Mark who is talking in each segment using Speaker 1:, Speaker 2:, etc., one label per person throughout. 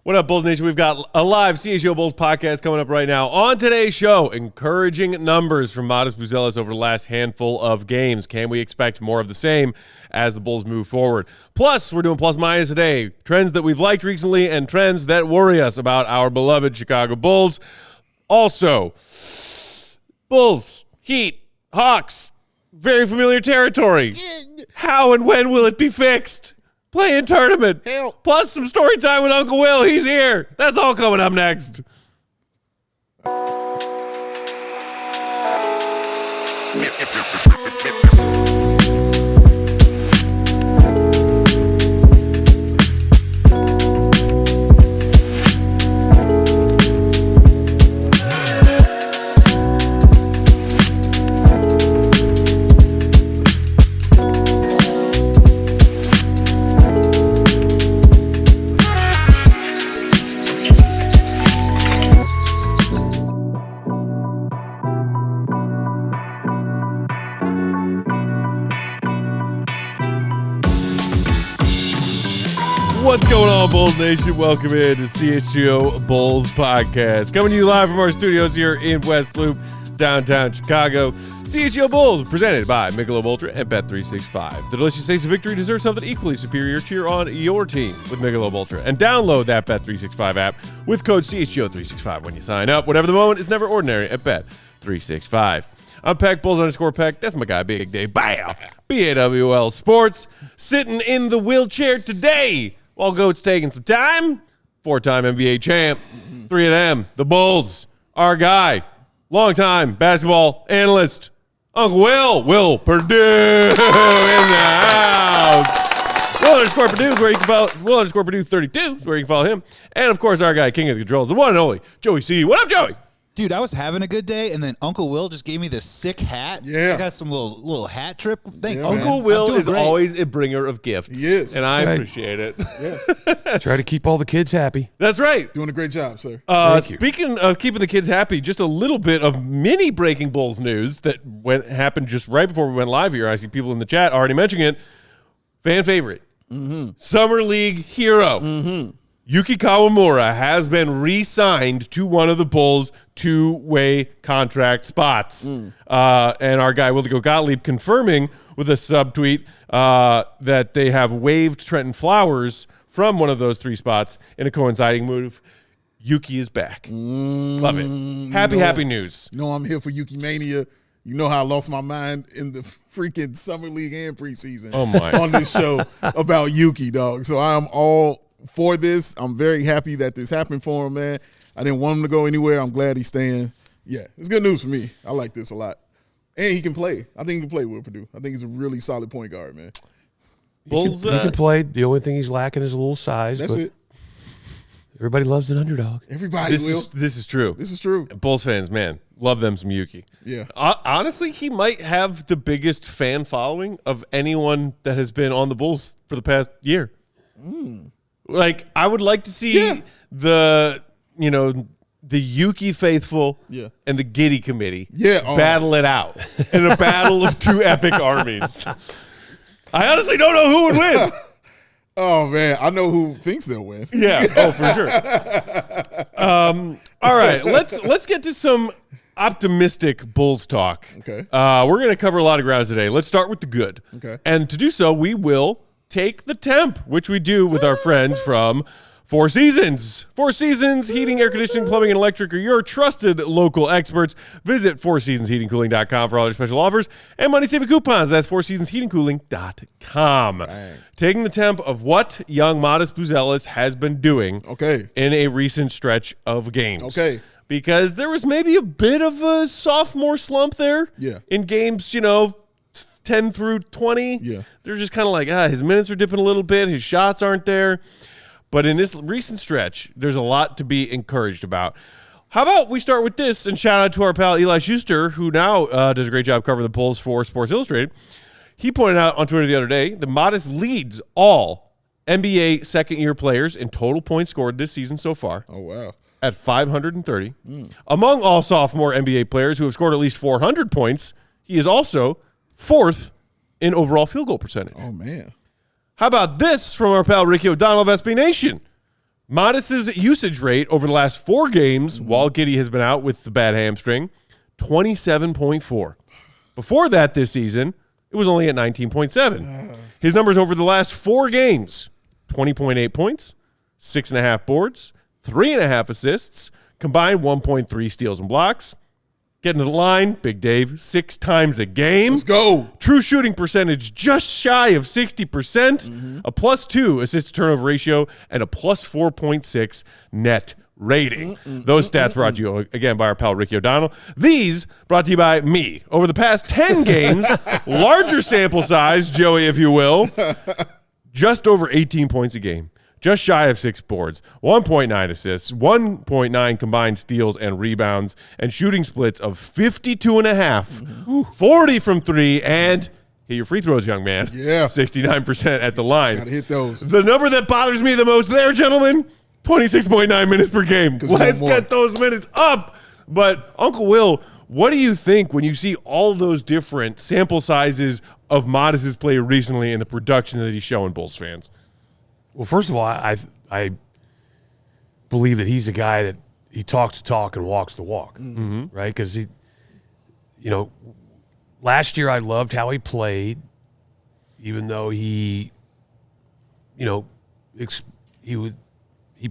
Speaker 1: What up, Bulls Nation? We've got a live CHGO Bulls podcast coming up right now. On today's show, encouraging numbers from Matas Buzelis over the last handful of games. Can we expect more of the same as the Bulls move forward? Plus, we're doing plus minus a day. Trends that we've liked recently and trends that worry us about our beloved Chicago Bulls. Also, Bulls, Heat, Hawks, very familiar territory. How and when will it be fixed? Play-in tournament.
Speaker 2: Help.
Speaker 1: Plus some story time with Uncle Will. He's here. That's all coming up next. What's going on, Bulls Nation? Welcome in to CHGO Bulls podcast. Coming to you live from our studios here in West Loop, downtown Chicago. CHGO Bulls presented by Michelob Ultra and Bet365. The delicious taste of victory deserves something equally superior. Cheer on your team with Michelob Ultra and download that Bet365 app with code CHGO365 when you sign up. Whatever the moment is never ordinary at Bet365. I'm Peck, Bulls_Peck. That's my guy, Big Dave. Bow. BAWL Sports. Sitting in the wheelchair today while Goat's taking some time. Four-time NBA champ. Three of them. The Bulls. Our guy. Longtime basketball analyst. Uncle Will Perdue in the house. Will_Perdue is where you can follow. Will_Perdue 32 is where you can follow him. And, of course, our guy, King of the Controls, the one and only Joey C. What up, Joey?
Speaker 3: Dude, I was having a good day, and then Uncle Will just gave me this sick hat.
Speaker 2: Yeah.
Speaker 3: I got some little hat trip. Thanks,
Speaker 2: Yeah,
Speaker 3: man.
Speaker 1: Uncle Will is
Speaker 3: great.
Speaker 1: always a bringer of gifts.
Speaker 2: He is.
Speaker 1: And I
Speaker 4: Right.
Speaker 1: appreciate it.
Speaker 2: Yes.
Speaker 4: Try to keep all the kids happy.
Speaker 1: That's right.
Speaker 2: Doing a great job, sir.
Speaker 4: Thank you.
Speaker 1: Speaking of keeping the kids happy, just a little bit of mini breaking Bulls news that happened just right before we went live here. I see people in the chat already mentioning it. Fan favorite. Summer League hero. Yuki Kawamura has been re-signed to one of the Bulls' two-way contract spots. And our guy, Willie Gottlieb, confirming with a subtweet that they have waived Trenton Flowers from one of those three spots in a coinciding move. Yuki is back. Love it. Happy news.
Speaker 2: You know I'm here for Yuki Mania. You know how I lost my mind in the freaking Summer League and preseason on this show about Yuki, dog. So I'm all for this. I'm very happy that this happened for him, man. I didn't want him to go anywhere. I'm glad he's staying. Yeah, it's good news for me. I like this a lot. And he can play. I think he can play with Purdue. I think he's a really solid point guard, man.
Speaker 1: Bulls,
Speaker 4: He can play. The only thing he's lacking is a little size.
Speaker 2: That's
Speaker 4: but
Speaker 2: it.
Speaker 4: Everybody loves an underdog.
Speaker 2: Everybody
Speaker 1: this
Speaker 2: will.
Speaker 1: is true.
Speaker 2: This is true.
Speaker 1: Bulls fans, man, love them some Yuki.
Speaker 2: Yeah.
Speaker 1: Honestly, he might have the biggest fan following of anyone that has been on the Bulls for the past year. Like, I would like to see the Yuki faithful and the Giddy committee battle it out in a battle of two epic armies. I honestly don't know who would win.
Speaker 2: Oh, man. I know who thinks they'll win.
Speaker 1: Yeah. Oh, for sure. All right. Let's get to some optimistic Bulls talk.
Speaker 2: Okay.
Speaker 1: We're going to cover a lot of ground today. Let's start with the good.
Speaker 2: Okay.
Speaker 1: And to do so, we will take the temp, which we do with our friends from Four Seasons. Four Seasons Heating, Air Conditioning, Plumbing, and Electric are your trusted local experts. Visit fourseasonsheatingcooling.com for all their special offers and money-saving coupons. That's fourseasonsheatingcooling.com.
Speaker 2: Dang.
Speaker 1: Taking the temp of what young Matas Buzelis has been doing in a recent stretch of games.
Speaker 2: Okay.
Speaker 1: Because there was maybe a bit of a sophomore slump there in games, 10 through 20.
Speaker 2: Yeah.
Speaker 1: They're just kind of like, his minutes are dipping a little bit. His shots aren't there. But in this recent stretch, there's a lot to be encouraged about. How about we start with this and shout out to our pal Eli Schuster, who now does a great job covering the Bulls for Sports Illustrated. He pointed out on Twitter the other day that Matas leads all NBA second-year players in total points scored this season so far.
Speaker 2: Oh, wow.
Speaker 1: At 530. Among all sophomore NBA players who have scored at least 400 points, he is also fourth in overall field goal percentage.
Speaker 2: Oh, man.
Speaker 1: How about this from our pal Ricky O'Donnell of SB Nation? Matas's usage rate over the last 4 games, while Giddey has been out with the bad hamstring, 27.4. Before that this season, it was only at 19.7. His numbers over the last 4 games, 20.8 points, 6.5 boards, 3.5 assists, combined 1.3 steals and blocks. Getting to the line, Big Dave, 6 times a game.
Speaker 2: Let's go.
Speaker 1: True shooting percentage just shy of 60%, a +2 assist-to-turnover ratio, and a +4.6 net rating. Those stats brought to you, again, by our pal Ricky O'Donnell. These brought to you by me. Over the past 10 games, larger sample size, Joey, if you will, just over 18 points a game. Just shy of 6 boards, 1.9 assists, 1.9 combined steals and rebounds, and shooting splits of 52.5, 40 from 3, and hit your free throws, young man.
Speaker 2: Yeah.
Speaker 1: 69% at the line.
Speaker 2: Gotta hit those.
Speaker 1: The number that bothers me the most there, gentlemen, 26.9 minutes per game. Let's get those minutes up. But, Uncle Will, what do you think when you see all those different sample sizes of Matas' play recently and the production that he's showing Bulls fans?
Speaker 4: Well, first of all, I believe that he's a guy that he talks the talk and walks the walk, right? Because he, last year I loved how he played, even though he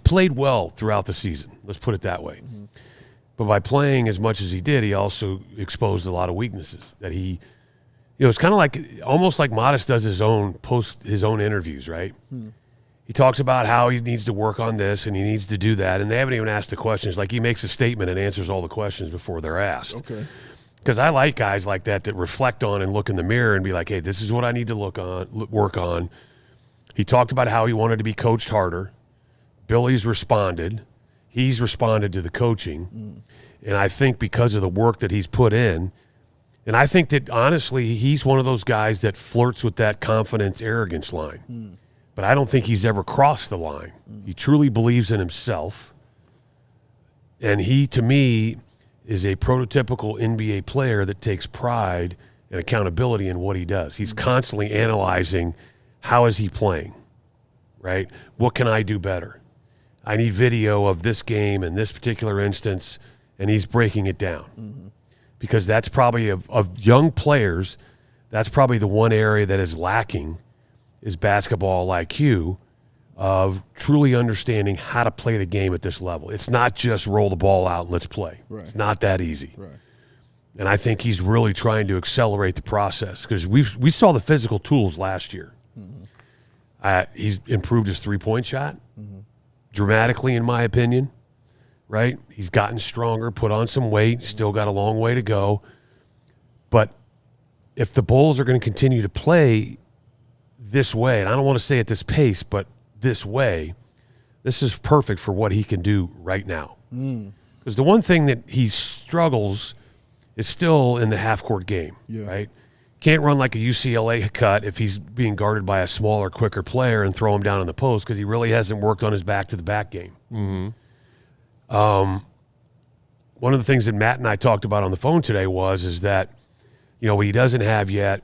Speaker 4: played well throughout the season. Let's put it that way. But by playing as much as he did, he also exposed a lot of weaknesses that he. It's kind of like almost like Matas does his own interviews, right? He talks about how he needs to work on this and he needs to do that, and they haven't even asked the questions. Like, he makes a statement and answers all the questions before they're asked.
Speaker 2: Okay.
Speaker 4: Because I like guys like that reflect on and look in the mirror and be like, hey, this is what I need to work on. He talked about how he wanted to be coached harder. Billy's responded. He's responded to the coaching. And I think because of the work that he's put in, and I think that, honestly, he's one of those guys that flirts with that confidence, arrogance line. But I don't think he's ever crossed the line. He truly believes in himself. And he, to me, is a prototypical NBA player that takes pride and accountability in what he does. He's constantly analyzing, how is he playing, right? What can I do better? I need video of this game in this particular instance, and he's breaking it down. Because that's probably, of young players, that's probably the one area that is lacking is basketball IQ of truly understanding how to play the game at this level. It's not just roll the ball out and let's play. Right. It's not that easy. Right. And I think he's really trying to accelerate the process because we saw the physical tools last year. He's improved his three-point shot dramatically, in my opinion, right? He's gotten stronger, put on some weight, still got a long way to go. But if the Bulls are going to continue to play this way, and I don't want to say at this pace, but this way, this is perfect for what he can do right now. Because the one thing that he struggles is still in the half-court game, right? Can't run like a UCLA cut if he's being guarded by a smaller, quicker player and throw him down in the post because he really hasn't worked on his back-to-the-back game. One of the things that Matt and I talked about on the phone today is that, what he doesn't have yet,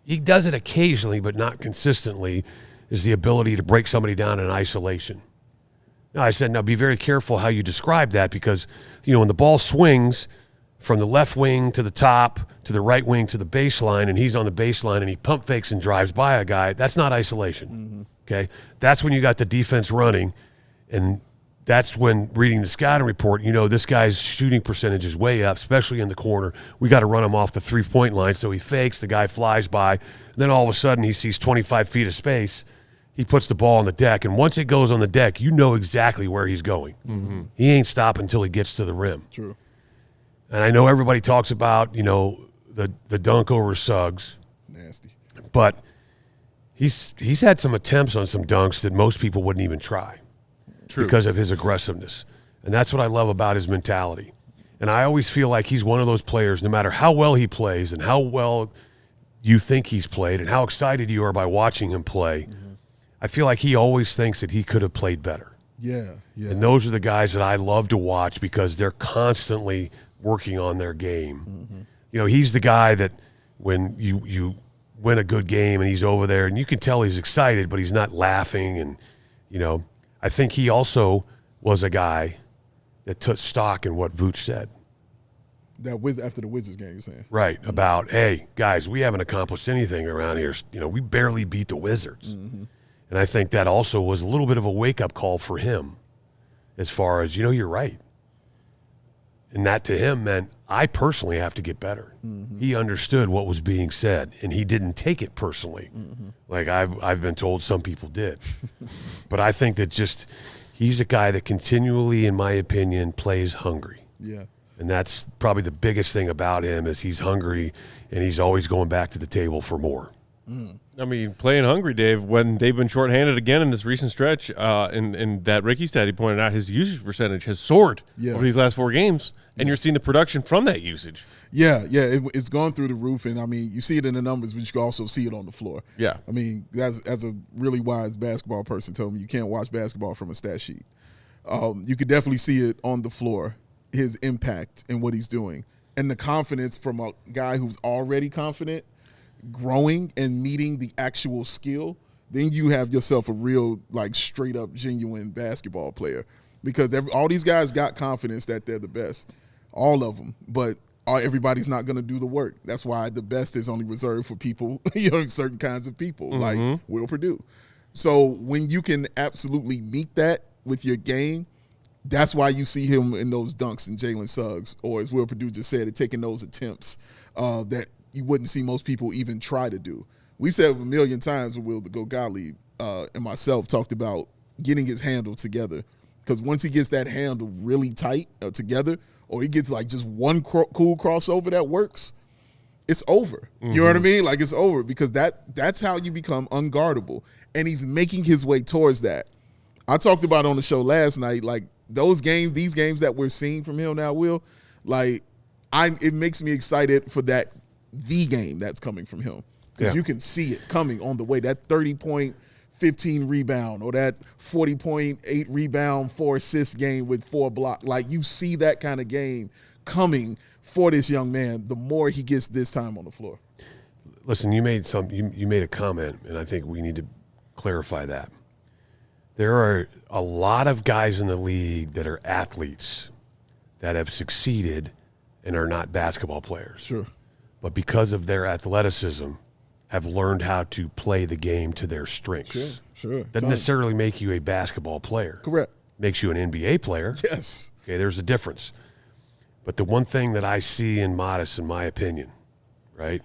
Speaker 4: he does it occasionally, but not consistently, is the ability to break somebody down in isolation. Now, I said, be very careful how you describe that because, when the ball swings from the left wing to the top to the right wing to the baseline, and he's on the baseline and he pump fakes and drives by a guy, that's not isolation, okay? That's when you got the defense running, and that's when reading the scouting report, this guy's shooting percentage is way up, especially in the corner. We got to run him off the three-point line. So he fakes, the guy flies by. And then all of a sudden he sees 25 feet of space. He puts the ball on the deck. And once it goes on the deck, you know exactly where he's going. He ain't stopping until he gets to the rim.
Speaker 2: True.
Speaker 4: And I know everybody talks about, the dunk over Suggs.
Speaker 2: Nasty.
Speaker 4: But he's had some attempts on some dunks that most people wouldn't even try. True. Because of his aggressiveness. And that's what I love about his mentality. And I always feel like he's one of those players, no matter how well he plays and how well you think he's played and how excited you are by watching him play, I feel like he always thinks that he could have played better.
Speaker 2: Yeah.
Speaker 4: And those are the guys that I love to watch because they're constantly working on their game. He's the guy that when you win a good game and he's over there and you can tell he's excited, but he's not laughing and, I think he also was a guy that took stock in what Vooch said.
Speaker 2: After the Wizards game, you're saying?
Speaker 4: Right, about, hey, guys, we haven't accomplished anything around here. We barely beat the Wizards.
Speaker 2: Mm-hmm.
Speaker 4: And I think that also was a little bit of a wake-up call for him as far as, you're right. And that to him meant, I personally have to get better. Mm-hmm. He understood what was being said, and he didn't take it personally. Mm-hmm. Like I've been told some people did. But I think that he's a guy that continually, in my opinion, plays hungry.
Speaker 2: Yeah.
Speaker 4: And that's probably the biggest thing about him is he's hungry, and he's always going back to the table for more.
Speaker 1: Mm. I mean, playing hungry, Dave, when they've been shorthanded again in this recent stretch, in that Ricky stat he pointed out, his usage percentage has soared over these last 4 games, and you're seeing the production from that usage.
Speaker 2: Yeah, it's gone through the roof, and, I mean, you see it in the numbers, but you can also see it on the floor.
Speaker 1: Yeah.
Speaker 2: I mean, as a really wise basketball person told me, you can't watch basketball from a stat sheet. You could definitely see it on the floor, his impact and what he's doing, and the confidence from a guy who's already confident, growing and meeting the actual skill. Then you have yourself a real, like, straight up genuine basketball player, because all these guys got confidence that they're the best, all of them, but everybody's not going to do the work. That's why the best is only reserved for people, certain kinds of people, like Will Perdue. So when you can absolutely meet that with your game, that's why you see him in those dunks and Jalen Suggs, or as Will Perdue just said, taking those attempts that you wouldn't see most people even try to do. We've said a million times when Will the Go Gottlieb and myself talked about getting his handle together, because once he gets that handle really tight together, or he gets like just one cool crossover that works, it's over. You know what I mean? Like, it's over, because that's how you become unguardable. And he's making his way towards that. I talked about on the show last night, like, these games that we're seeing from him now, Will, like, it makes me excited for the game that's coming from him. Because you can see it coming on the way, that 30-point, 15 rebound, or that 40.8 rebound, 4 assist game with 4 blocks. Like, you see that kind of game coming for this young man the more he gets this time on the floor.
Speaker 4: Listen, you made a comment, and I think we need to clarify that. There are a lot of guys in the league that are athletes that have succeeded and are not basketball players.
Speaker 2: Sure.
Speaker 4: But because of their athleticism, have learned how to play the game to their strengths.
Speaker 2: Sure.
Speaker 4: Doesn't necessarily make you a basketball player.
Speaker 2: Correct.
Speaker 4: Makes you an NBA player.
Speaker 2: Yes.
Speaker 4: Okay, there's a difference. But the one thing that I see in Matas, in my opinion, right,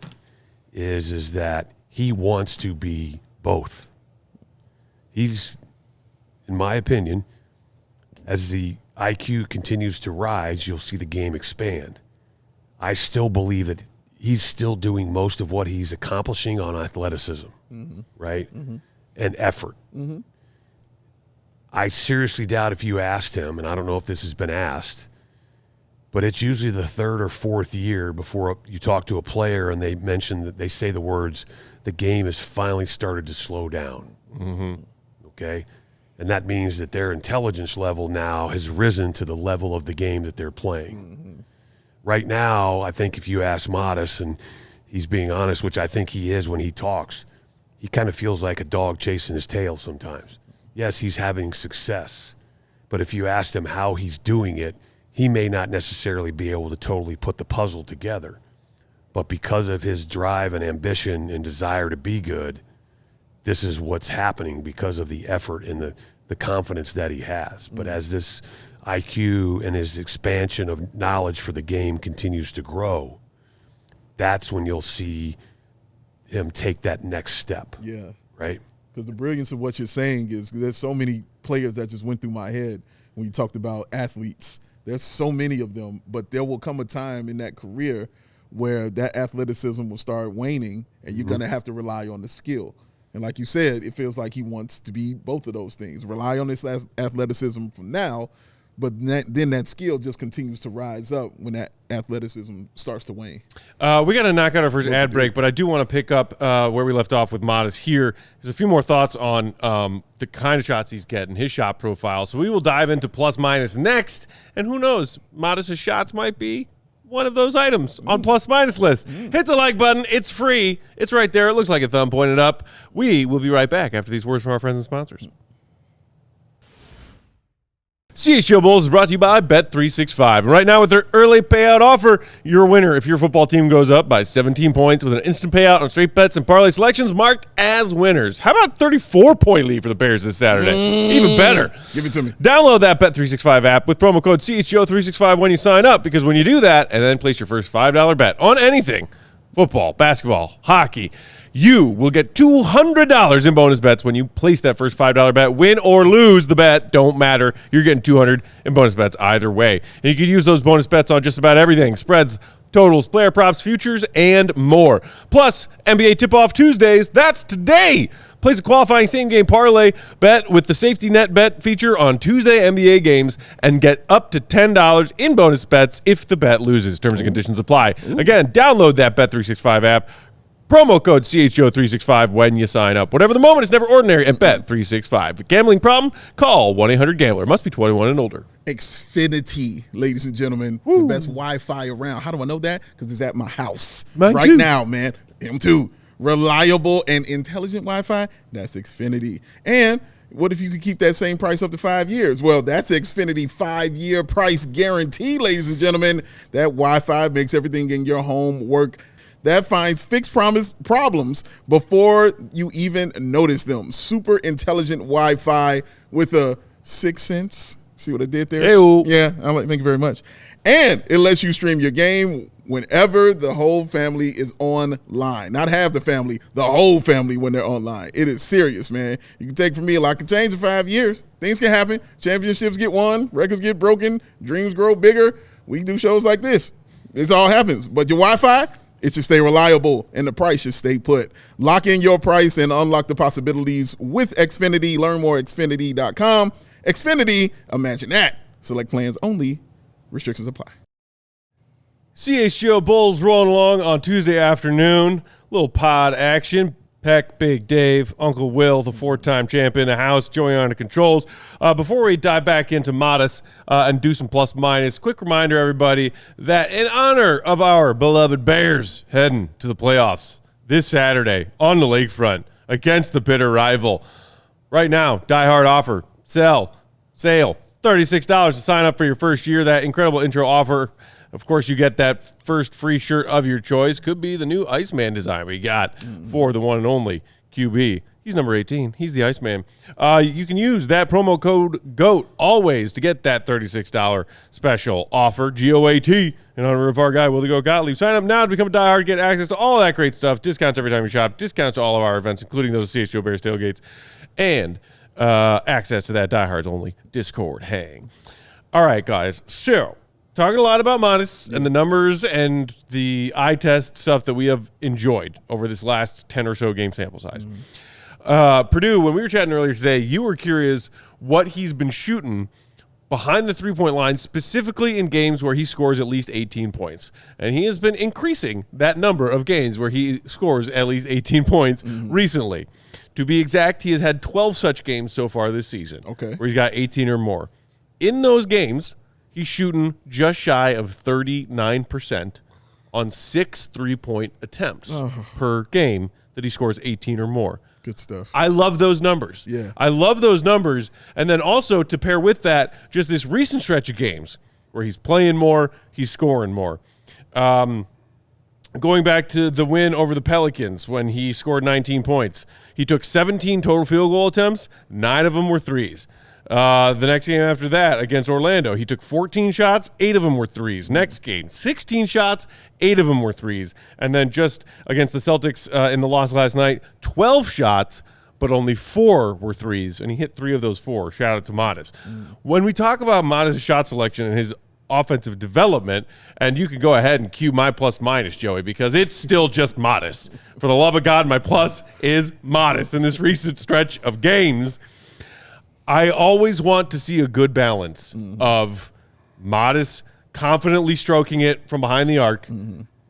Speaker 4: is that he wants to be both. He's, in my opinion, as the IQ continues to rise, you'll see the game expand. I still believe that he's still doing most of what he's accomplishing on athleticism, right, and effort. I seriously doubt if you asked him, and I don't know if this has been asked, but it's usually the 3rd or 4th year before you talk to a player and they mention that they say the words, the game has finally started to slow down. Okay? And that means that their intelligence level now has risen to the level of the game that they're playing. Right now, I think if you ask Matas, and he's being honest, which I think he is when he talks, he kind of feels like a dog chasing his tail sometimes. Yes, he's having success, but if you asked him how he's doing it, he may not necessarily be able to totally put the puzzle together. But because of his drive and ambition and desire to be good, this is what's happening because of the effort and the confidence that he has. But as this IQ and his expansion of knowledge for the game continues to grow, that's when you'll see him take that next step.
Speaker 2: Yeah.
Speaker 4: Right?
Speaker 2: Because the brilliance of what you're saying is there's so many players that just went through my head when you talked about athletes. There's so many of them, but there will come a time in that career where that athleticism will start waning, and you're going to have to rely on the skill. And like you said, it feels like he wants to be both of those things. Rely on this athleticism from now, but then that skill just continues to rise up when that athleticism starts to wane.
Speaker 1: We got to knock out our first ad break, but I do want to pick up where we left off with Matas here. There's a few more thoughts on the kind of shots he's getting, his shot profile. So we will dive into plus minus next, and who knows, Matas' shots might be one of those items on plus minus list. Hit the like button. It's free. It's right there. It looks like a thumb pointed up. We will be right back after these words from our friends and sponsors. CHGO Bulls is brought to you by Bet365. And right now with their early payout offer, you're a winner if your football team goes up by 17 points with an instant payout on straight bets and parlay selections marked as winners. How about 34-point lead for the Bears this Saturday? Even better.
Speaker 2: Give it to me.
Speaker 1: Download that Bet365 app with promo code CHGO365 when you sign up, because when you do that and then place your first $5 bet on anything, football, basketball, hockey, you will get $200 in bonus bets when you place that first $5 bet. Win or lose the bet, don't matter. You're getting $200 in bonus bets either way. And you can use those bonus bets on just about everything. Spreads, totals, player props, futures, and more. Plus, NBA Tip-Off Tuesdays, that's today. Place a qualifying same-game parlay bet with the safety net bet feature on Tuesday NBA games and get up to $10 in bonus bets if the bet loses. Terms and conditions apply. Again, download that Bet365 app. Promo code CHGO365 when you sign up. Whatever the moment, is never ordinary at Bet365. Gambling problem? Call 1-800-GAMBLER. Must be 21 and older.
Speaker 2: Xfinity, ladies and gentlemen, the best Wi-Fi around. How do I know that? Because it's at my house
Speaker 1: Mine
Speaker 2: right
Speaker 1: too.
Speaker 2: now, man. Him too. Reliable and intelligent Wi-Fi, that's Xfinity. And what if you could keep that same price up to 5 years? Well, that's Xfinity 5-year price guarantee, ladies and gentlemen. That Wi-Fi makes everything in your home work. That finds fixed problems before you even notice them. Super intelligent Wi-Fi with a 6 cents. See what I did there?
Speaker 1: Hey-o.
Speaker 2: Yeah, I'm like, thank you very much. And it lets you stream your game whenever the whole family is online. Not half the family, the whole family when they're online. It is serious, man. You can take from me a lot can change in 5 years. Things can happen. Championships get won. Records get broken. Dreams grow bigger. We do shows like this. This all happens. But your Wi-Fi, it should stay reliable, and the price should stay put. Lock in your price and unlock the possibilities with Xfinity. Learn more at Xfinity.com. Xfinity, imagine that. Select plans only. Restrictions apply.
Speaker 1: CHGO Bulls rolling along on Tuesday afternoon. Little pod action. Peck, Big Dave, Uncle Will, the 4-time champion in the house, Joey on the controls. Before we dive back into Matas and do some plus minus, quick reminder, everybody, that in honor of our beloved Bears heading to the playoffs this Saturday on the lakefront against the bitter rival, right now, diehard offer, sale, $36 to sign up for your first year. That incredible intro offer. Of course, you get that first free shirt of your choice. Could be the new Iceman design we got for the one and only QB. He's number 18. He's the Iceman. You can use that promo code GOAT always to get that $36 special offer, GOAT, in honor of our guy, Will the Goat Gottlieb. Sign up now to become a diehard, get access to all that great stuff, discounts every time you shop, discounts to all of our events, including those CHGO Bears tailgates, and access to that diehards only Discord hang. All right, guys. So, talking a lot about Matas and the numbers and the eye test stuff that we have enjoyed over this last 10 or so game sample size. Purdue, when we were chatting earlier today, you were curious what he's been shooting behind the three-point line, specifically in games where he scores at least 18 points. And he has been increasing that number of games where he scores at least 18 points recently. To be exact, he has had 12 such games so far this season, where he's got 18 or more. In those games, he's shooting just shy of 39% on 6 3-point attempts per game that he scores 18 or more.
Speaker 2: Good stuff.
Speaker 1: I love those numbers.
Speaker 2: Yeah.
Speaker 1: I love those numbers. And then also to pair with that, just this recent stretch of games where he's playing more, he's scoring more. Going back to the win over the Pelicans when he scored 19 points, he took 17 total field goal attempts, 9 of them were threes. The next game after that against Orlando, he took 14 shots, 8 of them were threes. Next game, 16 shots, 8 of them were threes. And then just against the Celtics in the loss last night, 12 shots, but only 4 were threes. And he hit 3 of those 4. Shout out to Matas. When we talk about Matas' shot selection and his offensive development, and you can go ahead and cue my plus minus, Joey, because it's still just Matas. For the love of God, my plus is Matas. In this recent stretch of games, I always want to see a good balance of Matas confidently stroking it from behind the arc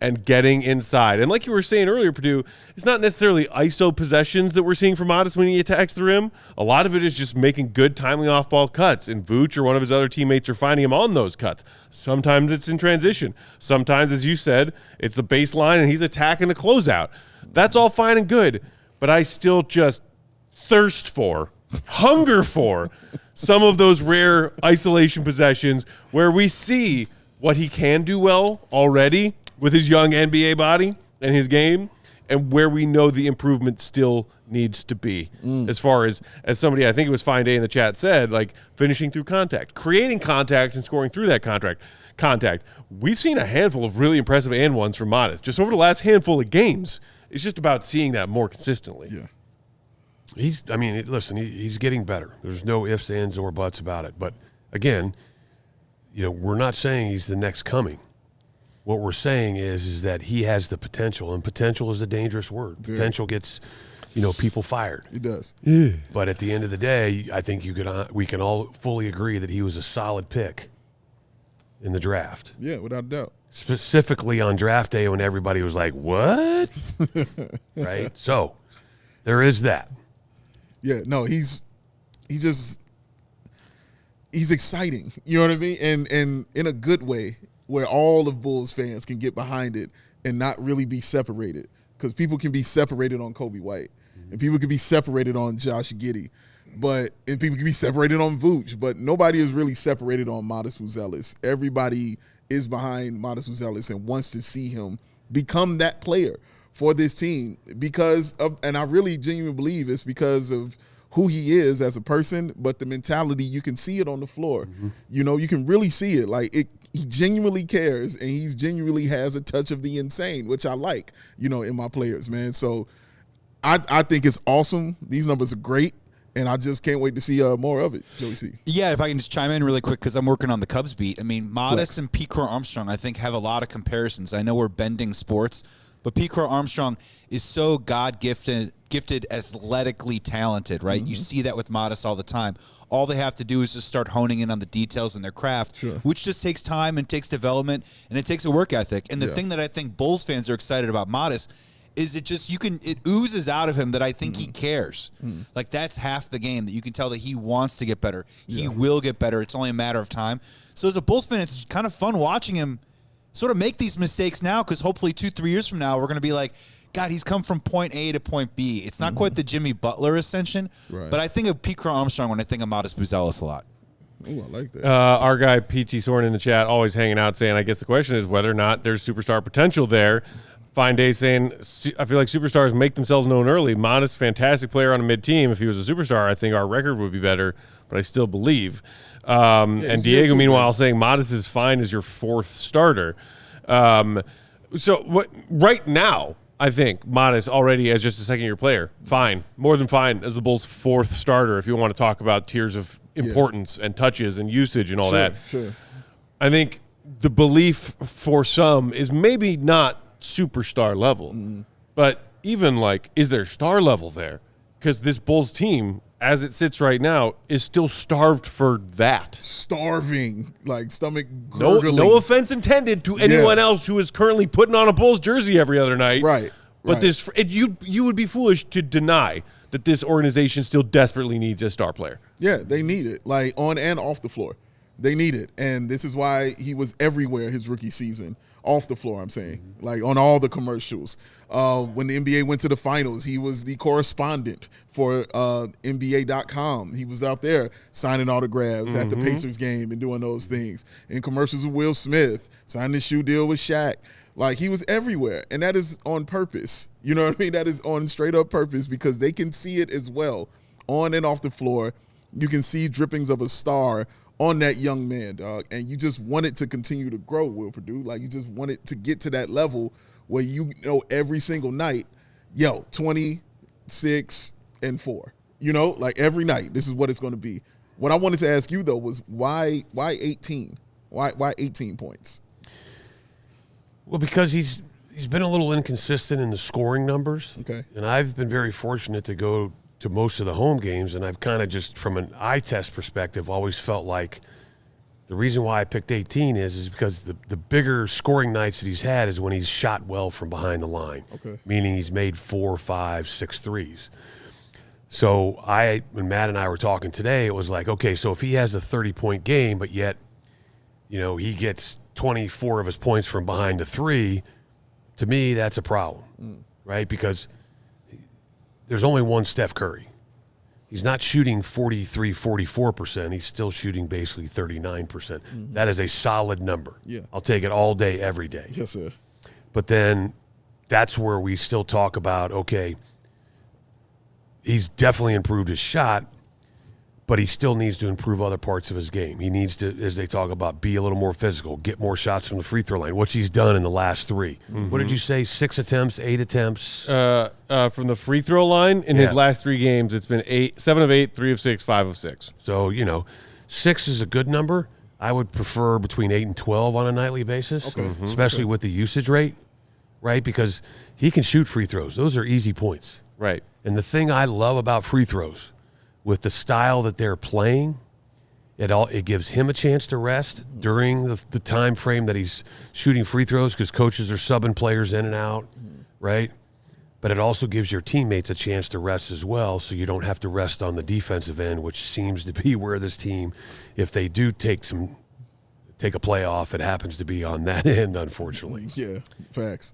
Speaker 1: and getting inside. And like you were saying earlier, Purdue, it's not necessarily ISO possessions that we're seeing from Matas when he attacks the rim. A lot of it is just making good timely off-ball cuts, and Vooch or one of his other teammates are finding him on those cuts. Sometimes it's in transition. Sometimes, as you said, it's the baseline and he's attacking the closeout. That's all fine and good, but I still just thirst for, hunger for some of those rare isolation possessions where we see what he can do well already with his young NBA body and his game, and where we know the improvement still needs to be. As far as somebody, I think it was Fine Day in the chat said, like finishing through contact, creating contact and scoring through that contact. We've seen a handful of really impressive and ones from Matas just over the last handful of games. It's just about seeing that more consistently.
Speaker 2: Yeah.
Speaker 4: He's getting better. There's no ifs, ands, or buts about it. But again, we're not saying he's the next coming. What we're saying is that he has the potential, and potential is a dangerous word. Yeah. Potential gets, people fired.
Speaker 2: It does.
Speaker 1: Yeah.
Speaker 4: But at the end of the day, I think we can all fully agree that he was a solid pick in the draft.
Speaker 2: Yeah, without a doubt.
Speaker 4: Specifically on draft day when everybody was like, what? Right? So there is that.
Speaker 2: Yeah, no, he's exciting. You know what I mean? And in a good way, where all of Bulls fans can get behind it and not really be separated. Because people can be separated on Coby White. And people can be separated on Josh Giddey. And people can be separated on Vooch. But nobody is really separated on Matas Buzelis. Everybody is behind Matas Buzelis and wants to see him become that player for this team and I really genuinely believe it's because of who he is as a person, but the mentality, you can see it on the floor. You can really see it. Like he genuinely cares, and he genuinely has a touch of the insane, which I like, in my players, man. So I think it's awesome. These numbers are great. And I just can't wait to see more of it, Joey C.
Speaker 3: Yeah, if I can just chime in really quick because I'm working on the Cubs beat. I mean, Matas and Pete Armstrong, I think, have a lot of comparisons. I know we're bending sports, but Pete Armstrong is so gifted athletically talented, right? You see that with Matas all the time. All they have to do is just start honing in on the details in their craft, which just takes time and takes development, and it takes a work ethic. And the thing that I think Bulls fans are excited about Matas is it oozes out of him that I think he cares. Like, that's half the game, that you can tell that he wants to get better. He will get better. It's only a matter of time. So as a Bulls fan, it's kind of fun watching him sort of make these mistakes now, because hopefully 2-3 years from now, we're going to be like, God, he's come from point A to point B. It's not quite the Jimmy Butler ascension, but I think of Pete Armstrong when I think of Matas Buzelis a lot.
Speaker 2: Ooh, I like that.
Speaker 1: Our guy, P.T. Soren in the chat, always hanging out, saying, I guess the question is whether or not there's superstar potential there. Fine Day saying, I feel like superstars make themselves known early. Matas, fantastic player on a mid-team. If he was a superstar, I think our record would be better, but I still believe. And Diego, meanwhile, saying Matas is fine as your fourth starter. So right now, I think Matas already as just a second-year player, fine, more than fine as the Bulls' fourth starter, if you want to talk about tiers of importance and touches and usage and all that.
Speaker 2: Sure.
Speaker 1: I think the belief for some is maybe not superstar level, but even is there star level there? Because this Bulls team, as it sits right now, is still starved for that.
Speaker 2: Starving, stomach gurgling.
Speaker 1: No offense intended to anyone else who is currently putting on a Bulls jersey every other night.
Speaker 2: Right.
Speaker 1: But you would be foolish to deny that this organization still desperately needs a star player.
Speaker 2: Yeah, they need it, on and off the floor. They need it, and this is why he was everywhere his rookie season. Off the floor, I'm saying, on all the commercials. When the NBA went to the finals, he was the correspondent for NBA.com. He was out there signing autographs at the Pacers game and doing those things. In commercials with Will Smith, signing the shoe deal with Shaq. He was everywhere, and that is on purpose. You know what I mean? That is on straight up purpose, because they can see it as well on and off the floor. You can see drippings of a star on that young man, dog. And you just want it to continue to grow, Will Perdue. You just want it to get to that level where every single night, 26 and 4. Every night, this is what it's going to be. What I wanted to ask you, though, was why 18? Why 18 points?
Speaker 4: Well, because he's been a little inconsistent in the scoring numbers.
Speaker 2: Okay.
Speaker 4: And I've been very fortunate to go to most of the home games, and I've kind of just, from an eye test perspective, always felt like the reason why I picked 18 is because the bigger scoring nights that he's had is when he's shot well from behind the line.
Speaker 2: Okay.
Speaker 4: Meaning he's made 4, 5, 6 threes. So when Matt and I were talking today, it was like, okay, so if he has a 30-point game, but yet, he gets 24 of his points from behind the three, to me, that's a problem, right? Because there's only one Steph Curry. He's not shooting 43, 44%. He's still shooting basically 39%. That is a solid number.
Speaker 2: Yeah.
Speaker 4: I'll take it all day, every day.
Speaker 2: Yes, sir.
Speaker 4: But then that's where we still talk about, okay, he's definitely improved his shot, but he still needs to improve other parts of his game. He needs to, as they talk about, be a little more physical, get more shots from the free throw line, which he's done in the last 3. What did you say, 6 attempts, 8 attempts?
Speaker 1: From the free throw line in his last 3 games, it's been 7 of 8, 3 of 6, 5 of 6.
Speaker 4: So, 6 is a good number. I would prefer between 8 and 12 on a nightly basis, especially with the usage rate, right? Because he can shoot free throws. Those are easy points.
Speaker 1: Right.
Speaker 4: And the thing I love about free throws, with the style that they're playing, it gives him a chance to rest during the time frame that he's shooting free throws, because coaches are subbing players in and out, right? But it also gives your teammates a chance to rest as well, so you don't have to rest on the defensive end, which seems to be where this team, if they do take a play off, it happens to be on that end, unfortunately.
Speaker 2: Yeah, facts.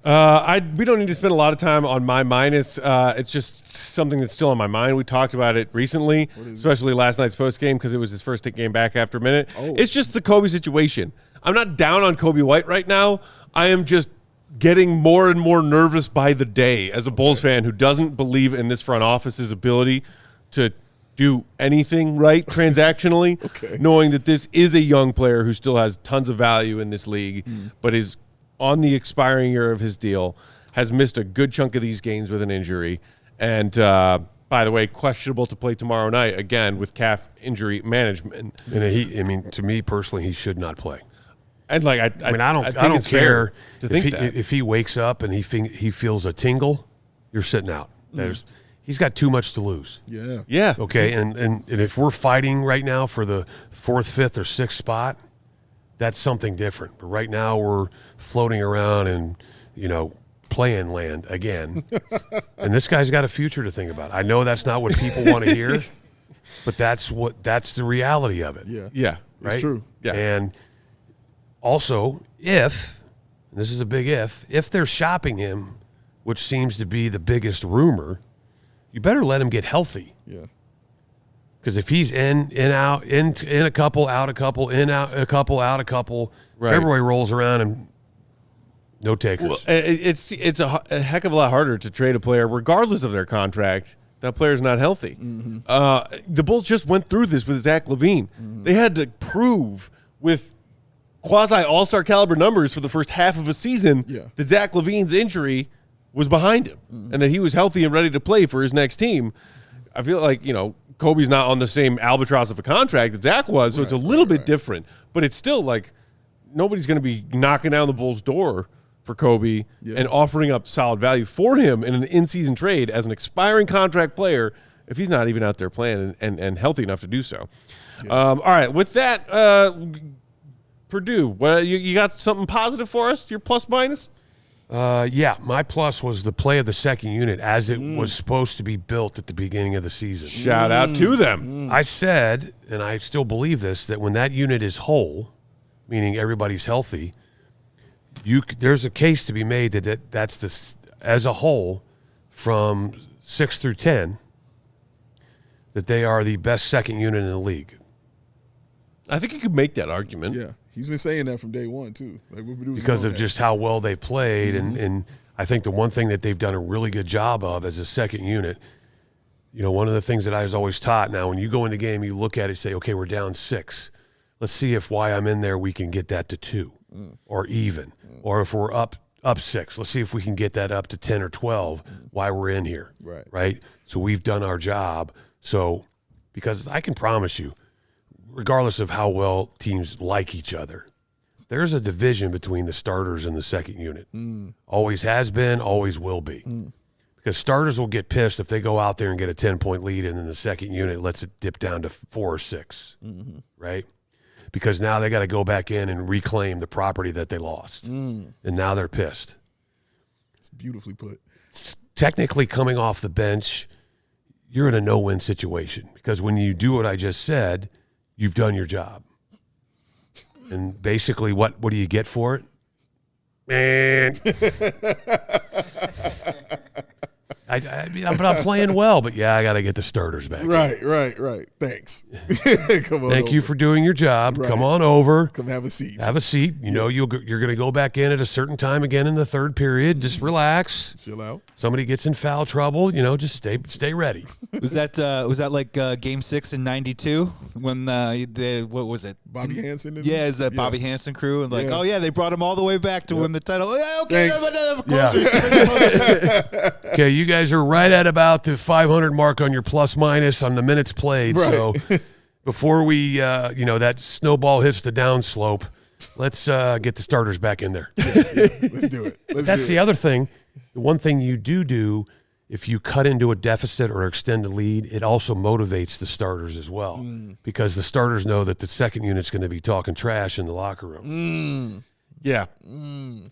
Speaker 1: We don't need to spend a lot of time on my minus. It's just something that's still on my mind. We talked about it recently, especially last night's post game, because it was his first game back after a minute. It's just the Coby situation. I'm not down on Coby White right now. I am just getting more and more nervous by the day as a Bulls fan who doesn't believe in this front office's ability to do anything right transactionally, knowing that this is a young player who still has tons of value in this league, but is on the expiring year of his deal, has missed a good chunk of these games with an injury, and by the way, questionable to play tomorrow night again with calf injury management.
Speaker 4: And to me personally, he should not play.
Speaker 1: And I
Speaker 4: don't care if he wakes up and he feels a tingle, you're sitting out. He's got too much to lose.
Speaker 1: Yeah.
Speaker 4: Okay, and if we're fighting right now for the 4th, 5th, or 6th spot, that's something different. But right now we're floating around in, playing land again. And this guy's got a future to think about. I know that's not what people want to hear, but that's the reality of it.
Speaker 1: Yeah.
Speaker 4: Right?
Speaker 2: It's true.
Speaker 1: Yeah.
Speaker 4: And also, if this is a big if they're shopping him, which seems to be the biggest rumor, you better let him get healthy.
Speaker 2: Yeah.
Speaker 4: Because if he's in out, in a couple, out a couple, in out a couple, out a couple, February rolls around and no takers.
Speaker 1: Well, it's a heck of a lot harder to trade a player, regardless of their contract. That player's not healthy. The Bulls just went through this with Zach LaVine. They had to prove with quasi all-star caliber numbers for the first half of a season that Zach LaVine's injury was behind him and that he was healthy and ready to play for his next team. I feel like, Coby's not on the same albatross of a contract that Zach was, so it's a little bit different. But it's still like nobody's going to be knocking down the Bulls' door for Coby and offering up solid value for him in an in-season trade as an expiring contract player if he's not even out there playing and healthy enough to do so. All right, with that, Purdue, you got something positive for us? Your plus minus?
Speaker 4: My plus was the play of the second unit as it was supposed to be built at the beginning of the season.
Speaker 1: Shout out to them.
Speaker 4: I said, and I still believe this, that when that unit is whole, meaning everybody's healthy, there's a case to be made that's as a whole from 6 through 10 that they are the best second unit in the league.
Speaker 1: I think you could make that argument.
Speaker 2: Yeah. He's been saying that from day one, too.
Speaker 4: Because of just how well they played. And I think the one thing that they've done a really good job of as a second unit, one of the things that I was always taught, now when you go in the game, you look at it and say, okay, we're down 6. Let's see if while I'm in there we can get that to 2 or even. Or if we're up 6, let's see if we can get that up to 10 or 12 while we're in here. Right? So we've done our job. So because I can promise you, regardless of how well teams like each other, there's a division between the starters and the second unit. Always has been, always will be. Because starters will get pissed if they go out there and get a 10-point lead and then the second unit lets it dip down to 4 or 6, right? Because now they got to go back in and reclaim the property that they lost. And now they're pissed.
Speaker 2: It's beautifully put.
Speaker 4: Technically coming off the bench, you're in a no-win situation. Because when you do what I just said, you've done your job. And basically, what do you get for it? Man. But I'm playing well. But yeah, I got to get the starters back.
Speaker 2: Right. Thanks. Come on.
Speaker 4: Thank you for doing your job. Right. Come on over.
Speaker 2: Come have a seat.
Speaker 4: Have a seat. You know you're going to go back in at a certain time again in the third period. Just relax.
Speaker 2: Chill out.
Speaker 4: Somebody gets in foul trouble. Just stay ready.
Speaker 3: Was that like Game 6 in '92 when what was it?
Speaker 2: Bobby Hansen?
Speaker 3: Yeah, is that Bobby Hansen crew? And oh yeah, they brought him all the way back to win the title. Yeah, okay.
Speaker 4: Okay, you guys are right at about the 500 mark on your plus minus on the minutes played. Right. So before we, that snowball hits the downslope, let's get the starters back in there.
Speaker 2: Let's do it.
Speaker 4: That's the other thing. The one thing you do if you cut into a deficit or extend a lead, it also motivates the starters as well because the starters know that the second unit's going to be talking trash in the locker room.
Speaker 1: Yeah.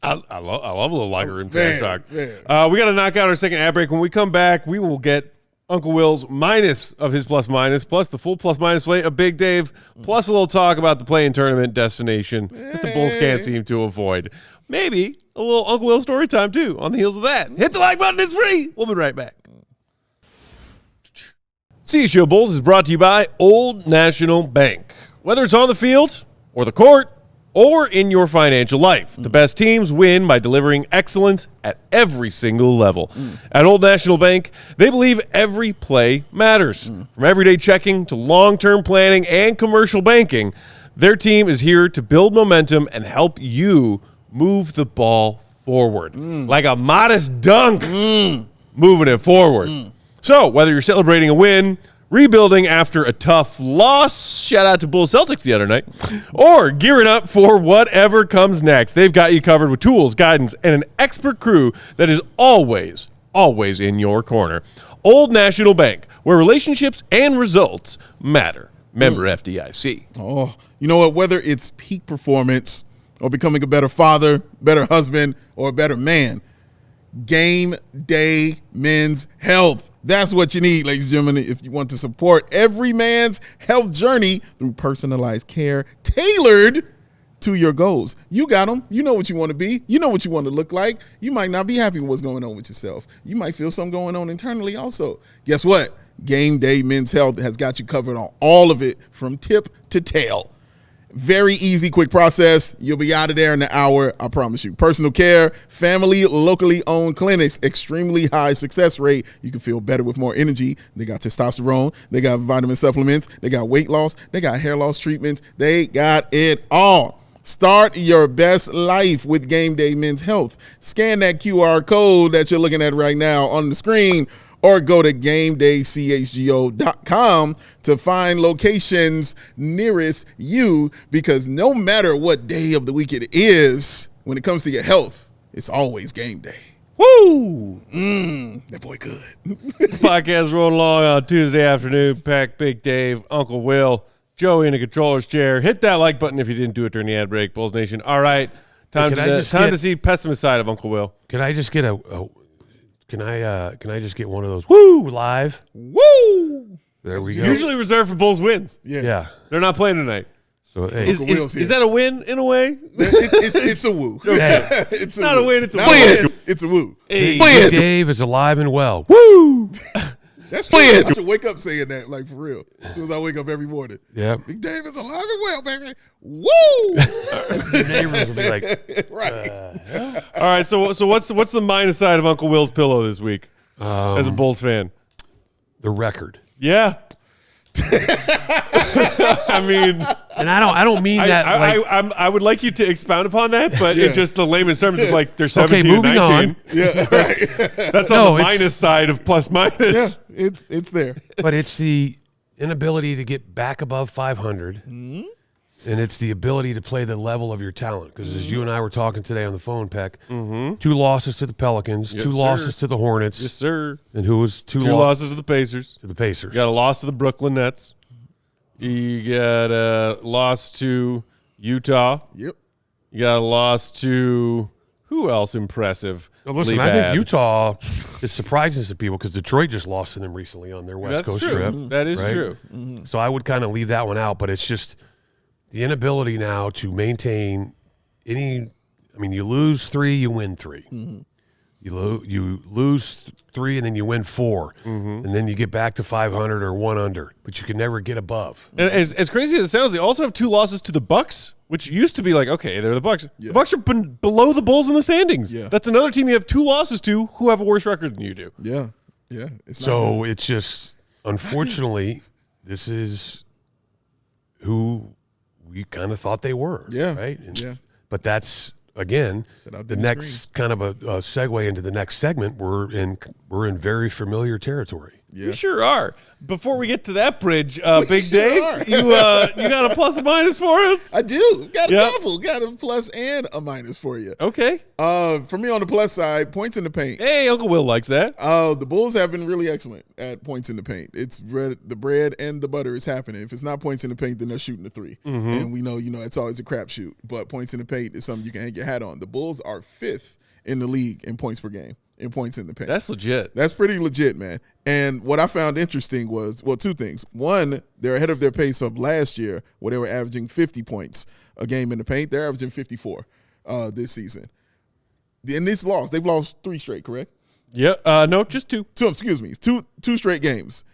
Speaker 1: I love a little locker room trash talk. We got to knock out our second ad break. When we come back, we will get Uncle Will's minus of his plus minus, plus the full plus minus slate of Big Dave, plus a little talk about the play-in tournament destination that the Bulls can't seem to avoid. Maybe a little Uncle Will story time, too, on the heels of that. Hit the like button. It's free. We'll be right back. CHGO Bulls is brought to you by Old National Bank. Whether it's on the field or the court or in your financial life, the best teams win by delivering excellence at every single level. At Old National Bank, they believe every play matters. From everyday checking to long-term planning and commercial banking, their team is here to build momentum and help you move the ball forward. Like a modest dunk, moving it forward. So whether you're celebrating a win, rebuilding after a tough loss, shout out to Bulls Celtics the other night, or gearing up for whatever comes next, they've got you covered with tools, guidance, and an expert crew that is always in your corner. Old National Bank, where relationships and results matter. Member FDIC.
Speaker 2: Oh, you know what? Whether it's peak performance or becoming a better father, better husband, or a better man, Game Day Men's Health. That's what you need, ladies and gentlemen, if you want to support every man's health journey through personalized care tailored to your goals. You got them. You know what you want to be. You know what you want to look like. You might not be happy with what's going on with yourself. You might feel something going on internally also. Guess what? Game Day Men's Health has got you covered on all of it from tip to tail. Very easy, quick process. You'll be out of there in an hour, I promise you. Personal care, family, locally owned clinics, extremely high success rate. You can feel better with more energy. They got testosterone. They got vitamin supplements. They got weight loss. They got hair loss treatments. They got it all. Start your best life with Game Day Men's Health. Scan that QR code that you're looking at right now on the screen, or go to GameDayCHGO.com to find locations nearest you, because no matter what day of the week it is, when it comes to your health, it's always game day.
Speaker 1: Woo!
Speaker 2: That boy good.
Speaker 1: Podcast rolling along on Tuesday afternoon. Peck, Big Dave, Uncle Will, Joey in the controller's chair. Hit that like button if you didn't do it during the ad break, Bulls Nation. All right, time to see pessimist side of Uncle Will.
Speaker 4: Can I just get Can I just get one of those woo live?
Speaker 2: Woo!
Speaker 4: There we go.
Speaker 1: Usually reserved for Bulls wins.
Speaker 4: Yeah.
Speaker 1: They're not playing tonight.
Speaker 4: So hey.
Speaker 1: Is that a win in a way?
Speaker 2: It's a woo.
Speaker 4: Hey.
Speaker 1: It's not a win. It's a
Speaker 2: win. It's a woo.
Speaker 4: Hey, Big Dave is alive and well. Woo!
Speaker 2: That's true. I should wake up saying that, like, for real. As soon as I wake up every morning.
Speaker 4: Yeah.
Speaker 2: Big Dave is alive and well, baby. Woo!
Speaker 4: The neighbors will be like,
Speaker 2: right.
Speaker 1: All right. So what's the minus side of Uncle Will's pillow this week as a Bulls fan?
Speaker 4: The record.
Speaker 1: Yeah. I mean,
Speaker 4: and I don't mean that.
Speaker 1: I would like you to expound upon that, but in just the layman's terms of like they're 17
Speaker 4: okay, moving
Speaker 1: 19.
Speaker 4: On.
Speaker 2: Yeah,
Speaker 1: that's on the minus side of plus minus.
Speaker 2: Yeah, it's there.
Speaker 4: But it's the inability to get back above 500, and it's the ability to play the level of your talent. Because as you and I were talking today on the phone, Peck, 2 losses to the Pelicans,
Speaker 1: yes,
Speaker 4: 2 losses to the Hornets.
Speaker 1: Yes, sir.
Speaker 4: And who was 2
Speaker 1: losses to the Pacers.
Speaker 4: To the Pacers.
Speaker 1: You got a loss to the Brooklyn Nets. You got a loss to Utah.
Speaker 2: Yep.
Speaker 1: You got a loss to who else impressive?
Speaker 4: Now listen, I think Utah is surprising to people because Detroit just lost to them recently on their West Coast trip.
Speaker 1: That is true.
Speaker 4: So I would kind of leave that one out, but it's just the inability now to maintain any. I mean, you lose 3, you win 3. You lose 3 and then you win 4, and then you get back to 500 or 1 under, but you can never get above.
Speaker 1: And as crazy as it sounds, they also have 2 losses to the Bucks, which used to be like, okay, they're the Bucks.
Speaker 2: Yeah.
Speaker 1: The Bucks are below the Bulls in the standings.
Speaker 2: Yeah.
Speaker 1: That's another team you have 2 losses to who have a worse record than you do.
Speaker 2: Yeah.
Speaker 4: So it's just, unfortunately, this is who we kind of thought they were.
Speaker 2: Yeah.
Speaker 4: Right?
Speaker 2: Yeah.
Speaker 4: But that's, again, the next kind of a segue into the next segment. We're in very familiar territory.
Speaker 2: Yeah.
Speaker 1: You sure are. Before we get to that bridge, Big
Speaker 2: sure
Speaker 1: Dave,
Speaker 2: are.
Speaker 1: you got a plus or minus for us?
Speaker 2: I do. Got a
Speaker 1: Yep.
Speaker 2: couple. Got a plus and a minus for you.
Speaker 1: Okay.
Speaker 2: For me on the plus side, points in the paint.
Speaker 1: Hey, Uncle Will likes that.
Speaker 2: The Bulls have been really excellent at points in the paint. It's the bread and the butter is happening. If it's not points in the paint, then they're shooting the 3. And we know, it's always a crapshoot. But points in the paint is something you can hang your hat on. The Bulls are 5th in the league in points per game, in points in the paint.
Speaker 1: That's legit.
Speaker 2: That's pretty legit, man. And what I found interesting was, 2 things. One, they're ahead of their pace of last year where they were averaging 50 points a game in the paint. They're averaging 54 this season. In this loss, they've lost 3 straight, correct?
Speaker 1: Yeah. No, just 2.
Speaker 2: 2, excuse me. Two straight games.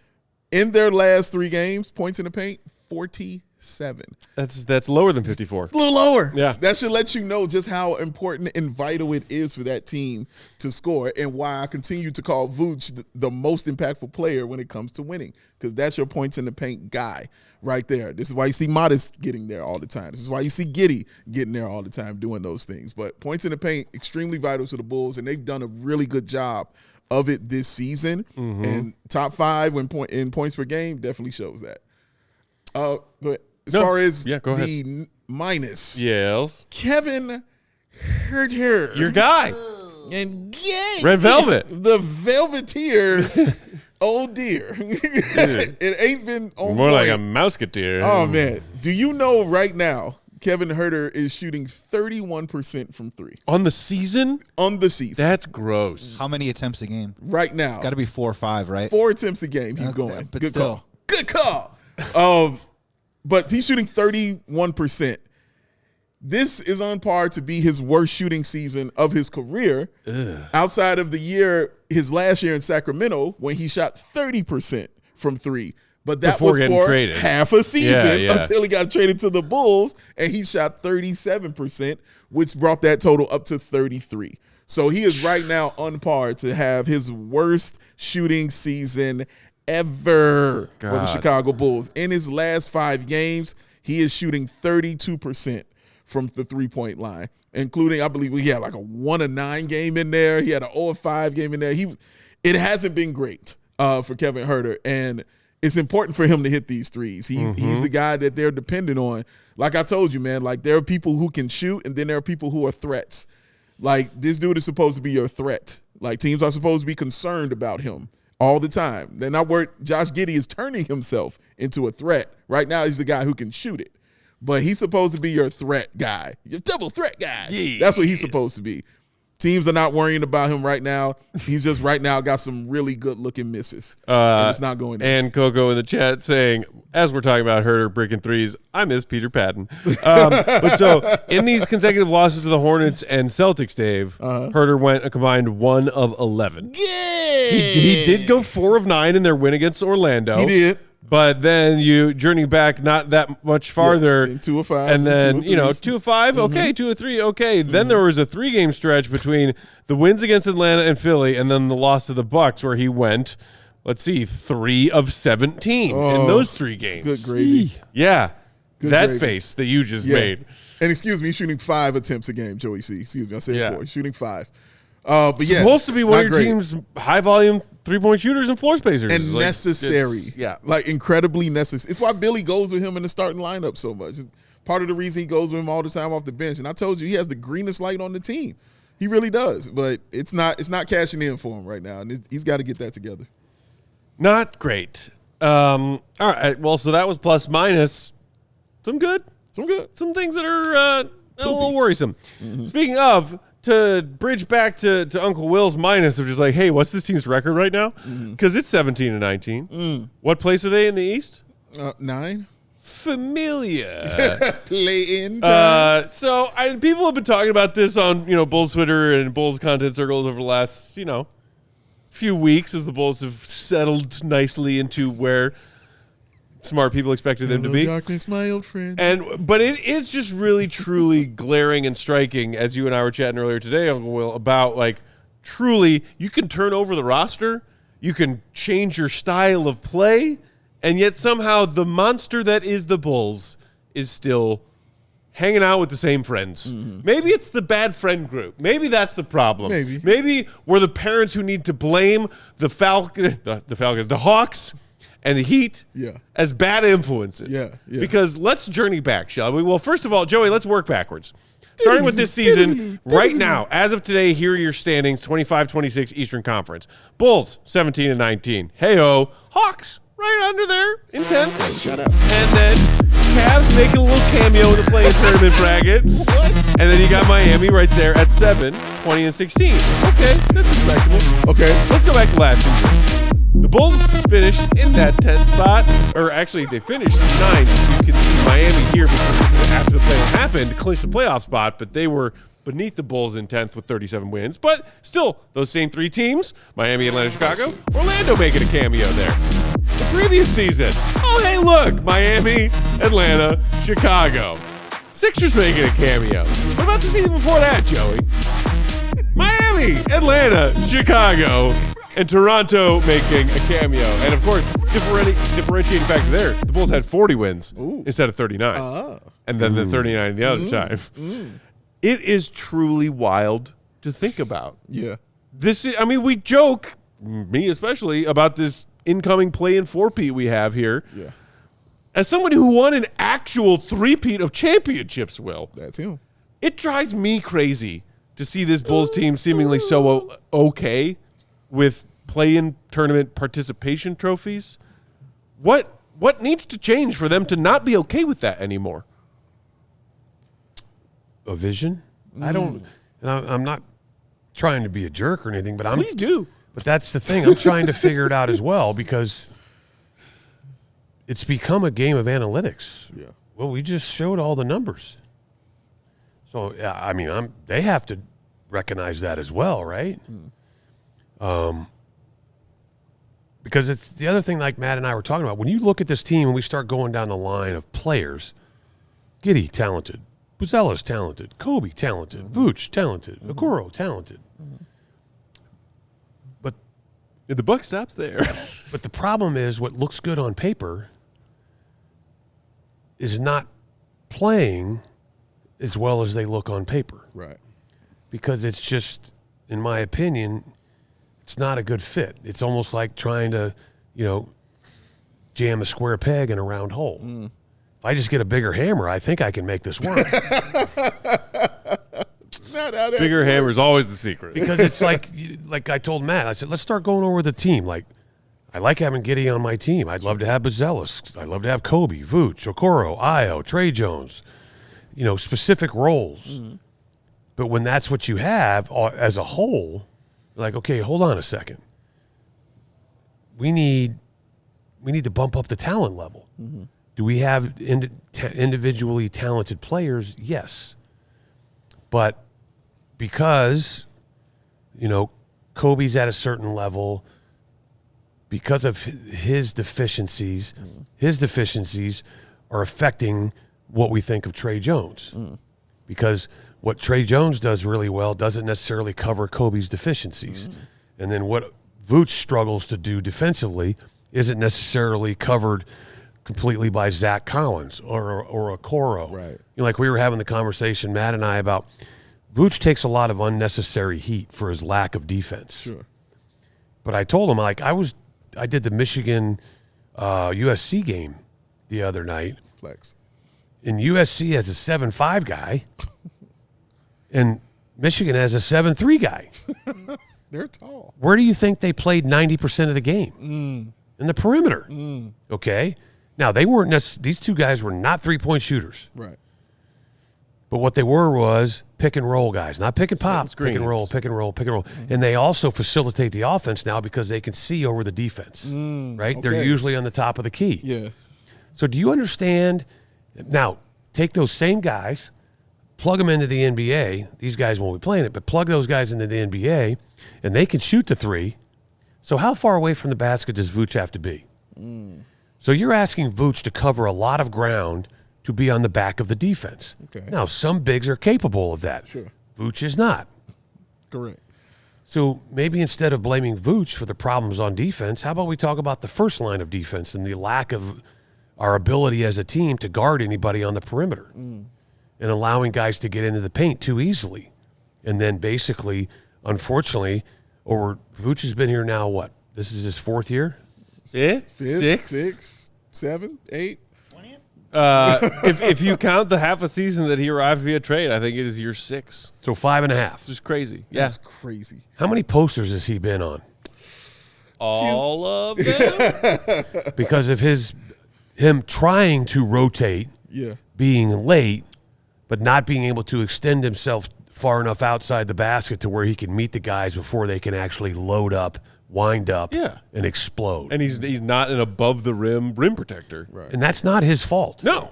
Speaker 2: In their last 3 games, points in the paint, 47.
Speaker 1: That's lower than 54.
Speaker 2: It's a little lower.
Speaker 1: Yeah.
Speaker 2: That should let you know just how important and vital it is for that team to score, and why I continue to call Vooch the most impactful player when it comes to winning, because that's your points in the paint guy right there. This is why you see Matas getting there all the time. This is why you see Giddey getting there all the time doing those things. But points in the paint, extremally vital to the Bulls, and they've done a really good job of it this season. And top 5 in points per game definitely shows that. But as far as
Speaker 1: go ahead.
Speaker 2: the minus,
Speaker 1: Yes.
Speaker 2: Kevin Huerter,
Speaker 1: Your guy.
Speaker 2: and
Speaker 1: Red Velvet.
Speaker 2: the Velveteer. Oh dear, it ain't been on
Speaker 1: More like a
Speaker 2: point.
Speaker 1: mouseketeer.
Speaker 2: Oh man, do you know right now Kevin Huerter is shooting 31% from 3
Speaker 1: On the season?
Speaker 2: on the season?
Speaker 1: That's gross.
Speaker 3: How many attempts a game?
Speaker 2: Right now,
Speaker 3: Got to be 4 or 5, right?
Speaker 2: 4 attempts a game. He's going.
Speaker 3: but
Speaker 2: Good
Speaker 3: still.
Speaker 2: call. Good call. But he's shooting 31%. This is on par to be his worst shooting season of his career. Outside of the year, his last year in Sacramento, when he shot 30% from 3. But that
Speaker 1: Before
Speaker 2: was
Speaker 1: getting
Speaker 2: for
Speaker 1: traded.
Speaker 2: half a season
Speaker 1: Yeah.
Speaker 2: until he got traded to the Bulls, and he shot 37%, which brought that total up to 33. So he is right now on par to have his worst shooting season ever for the Chicago Bulls. In his last 5 games, he is shooting 32% from the 3-point line, including, I believe, he had like a 1-9 game in there. He had an 0-5 game in there. It hasn't been great for Kevin Huerter, and it's important for him to hit these threes. He's the guy that they're dependent on. Like I told you, man, like there are people who can shoot, and then there are people who are threats. Like this dude is supposed to be your threat. Like teams are supposed to be concerned about him all the time. They're not worried. Josh Giddey is turning himself into a threat. Right now, he's the guy who can shoot it. But he's supposed to be your threat guy, your double threat guy. Yeah. That's what he's supposed to be. Teams are not worrying about him right now. He's just right now got some really good-looking misses. And it's not going in.
Speaker 1: And Coco in the chat saying, as we're talking about Huerter breaking threes, I miss Peter Patton. But so in these consecutive losses to the Hornets and Celtics, Dave, Huerter went a combined 1 of 11.
Speaker 2: Yeah.
Speaker 1: He did go 4 of 9 in their win against Orlando.
Speaker 2: He did.
Speaker 1: But then you journey back not that much farther.
Speaker 2: Yeah, 2 of 5.
Speaker 1: And then,
Speaker 2: 2 of 3.
Speaker 1: 2 of 5, okay, 2 of 3, okay. Then there was a 3-game stretch between the wins against Atlanta and Philly and then the loss to the Bucks where he went, 3 of 17 in those 3 games.
Speaker 2: Good gravy.
Speaker 1: Yeah.
Speaker 2: Good
Speaker 1: that
Speaker 2: gravy.
Speaker 1: face that you just made.
Speaker 2: And excuse me, he's shooting 5 attempts a game, Joey C. Excuse me, I said 4. He's shooting 5. But
Speaker 1: supposed to be one
Speaker 2: not
Speaker 1: of your
Speaker 2: great.
Speaker 1: team's high-volume three-point shooters and floor spacers.
Speaker 2: And necessary.
Speaker 1: Yeah.
Speaker 2: Like incredibly necessary. It's why Billy goes with him in the starting lineup so much. It's part of the reason he goes with him all the time off the bench. And I told you, he has the greenest light on the team. He really does. But it's not cashing in for him right now. And he's got to get that together.
Speaker 1: Not great. All right. Well, so that was plus minus. Some good. Some things that are a little worrisome. Speaking of, to bridge back to Uncle Will's minus of just like, hey, what's this team's record right now? Because it's 17-19. What place are they in the East?
Speaker 2: 9.
Speaker 1: familiar.
Speaker 2: Play in.
Speaker 1: People have been talking about this on Bulls Twitter and Bulls content circles over the last few weeks as the Bulls have settled nicely into where smart people expected them to be.
Speaker 2: Darkness, my old friend.
Speaker 1: But it is just really, truly glaring and striking, as you and I were chatting earlier today, Uncle Will, about truly you can turn over the roster, you can change your style of play, and yet somehow the monster that is the Bulls is still hanging out with the same friends. Mm-hmm. Maybe it's the bad friend group. Maybe that's the problem. Maybe we're the parents who need to blame the Hawks and the Heat as bad influences. Yeah. Because let's journey back, shall we? Well, first of all, Joey, let's work backwards. Starting with this season, right now, as of today, here are your standings, 25-26 Eastern Conference. Bulls, 17-19. Hey-oh. Hawks, right under there in 10th.
Speaker 2: Shut up.
Speaker 1: And then Cavs making a little cameo in the play-in tournament bracket. What? And then you got Miami right there at 7, 20-16. Okay, that's respectable.
Speaker 2: Okay.
Speaker 1: Let's go back to last season. The Bulls finished in that 10th spot, or actually they finished 9th. You can see Miami here because this is after the play-in happened to clinch the playoff spot, but they were beneath the Bulls in 10th with 37 wins. But still, those same three teams, Miami, Atlanta, Chicago, Orlando making a cameo there. The previous season, oh, hey, look, Miami, Atlanta, Chicago. Sixers making a cameo. What about the season before that, Joey? Miami, Atlanta, Chicago, and Toronto making a cameo. And, of course, differentiating factor there, the Bulls had 40 wins instead of 39. And then the 39 the other time. It is truly wild to think about.
Speaker 2: Yeah.
Speaker 1: We joke, me especially, about this incoming play-in four-peat we have here.
Speaker 2: Yeah.
Speaker 1: As someone who won an actual three-peat of championships, Will.
Speaker 2: That's him.
Speaker 1: It drives me crazy to see this Bulls team seemingly so okay with play-in tournament participation trophies. What needs to change for them to not be okay with that anymore?
Speaker 4: A vision? I'm not trying to be a jerk or anything, but
Speaker 1: Please do.
Speaker 4: But that's the thing. I'm trying to figure it out as well because it's become a game of analytics.
Speaker 2: Yeah.
Speaker 4: Well, we just showed all the numbers. So, they have to recognize that as well, right? Because it's the other thing like Matt and I were talking about. When you look at this team and we start going down the line of players, Giddey, talented. Buzelis, talented. Coby, talented. Vooch, talented. Okoro, talented. But
Speaker 1: the buck stops there.
Speaker 4: But the problem is what looks good on paper is not playing as well as they look on paper.
Speaker 2: Right.
Speaker 4: Because it's just, in my opinion, it's not a good fit. It's almost like trying to, jam a square peg in a round hole. If I just get a bigger hammer, I think I can make this work.
Speaker 1: Bigger hammer is always the secret.
Speaker 4: Because it's like I told Matt, I said, let's start going over the team. Like, I like having Giddey on my team. I'd love to have Buzelis. I'd love to have Coby, Vooch, Okoro, Ayo, Trey Jones. Specific roles. But when that's what you have as a whole, like, okay, hold on a second. We need to bump up the talent level. Do we have individually talented players? Yes. But because, Coby's at a certain level, because of his deficiencies are affecting what we think of Trey Jones. Because what Trey Jones does really well doesn't necessarily cover Coby's deficiencies. And then what Vooch struggles to do defensively isn't necessarily covered completely by Zach Collins or Okoro.
Speaker 2: Right.
Speaker 4: Like we were having the conversation, Matt and I, about Vooch takes a lot of unnecessary heat for his lack of defense.
Speaker 2: Sure.
Speaker 4: But I told him, I did the Michigan USC game the other night.
Speaker 2: Flex.
Speaker 4: And USC has a 7'5" guy, and Michigan has a 7'3" guy.
Speaker 2: They're tall.
Speaker 4: Where do you think they played 90% of the game? In the perimeter. Okay? Now, they weren't these two guys were not three-point shooters.
Speaker 2: Right.
Speaker 4: But what they were was pick and roll guys, not pick and pop, pick and roll, pick and roll, pick and roll. And they also facilitate the offense now because they can see over the defense, right?
Speaker 2: Okay.
Speaker 4: They're usually on the top of the key.
Speaker 2: Yeah.
Speaker 4: So do you understand? Now, take those same guys, plug them into the NBA. These guys won't be playing it, but plug those guys into the NBA, and they can shoot the three. So how far away from the basket does Vooch have to be? So you're asking Vooch to cover a lot of ground to be on the back of the defense.
Speaker 2: Okay.
Speaker 4: Now, some bigs are capable of that.
Speaker 2: Sure.
Speaker 4: Vooch is not.
Speaker 2: Correct.
Speaker 4: So maybe instead of blaming Vooch for the problems on defense, how about we talk about the first line of defense and the lack of our ability as a team to guard anybody on the perimeter and allowing guys to get into the paint too easily. And then basically, unfortunately, Vooch has been here now, what? This is his 4th year?
Speaker 2: Fifth,
Speaker 1: Sixth?
Speaker 2: sixth, 7th, 8th.
Speaker 1: If you count the half a season that he arrived via trade, I think it is year 6.
Speaker 4: So 5.5.
Speaker 1: Just crazy.
Speaker 2: That's crazy.
Speaker 4: How many posters has he been on?
Speaker 1: All of them?
Speaker 4: Because of him trying to rotate, being late, but not being able to extend himself far enough outside the basket to where he can meet the guys before they can actually load up, wind up, and explode.
Speaker 1: And he's not an above the rim protector.
Speaker 2: Right.
Speaker 4: And that's not his fault.
Speaker 1: No.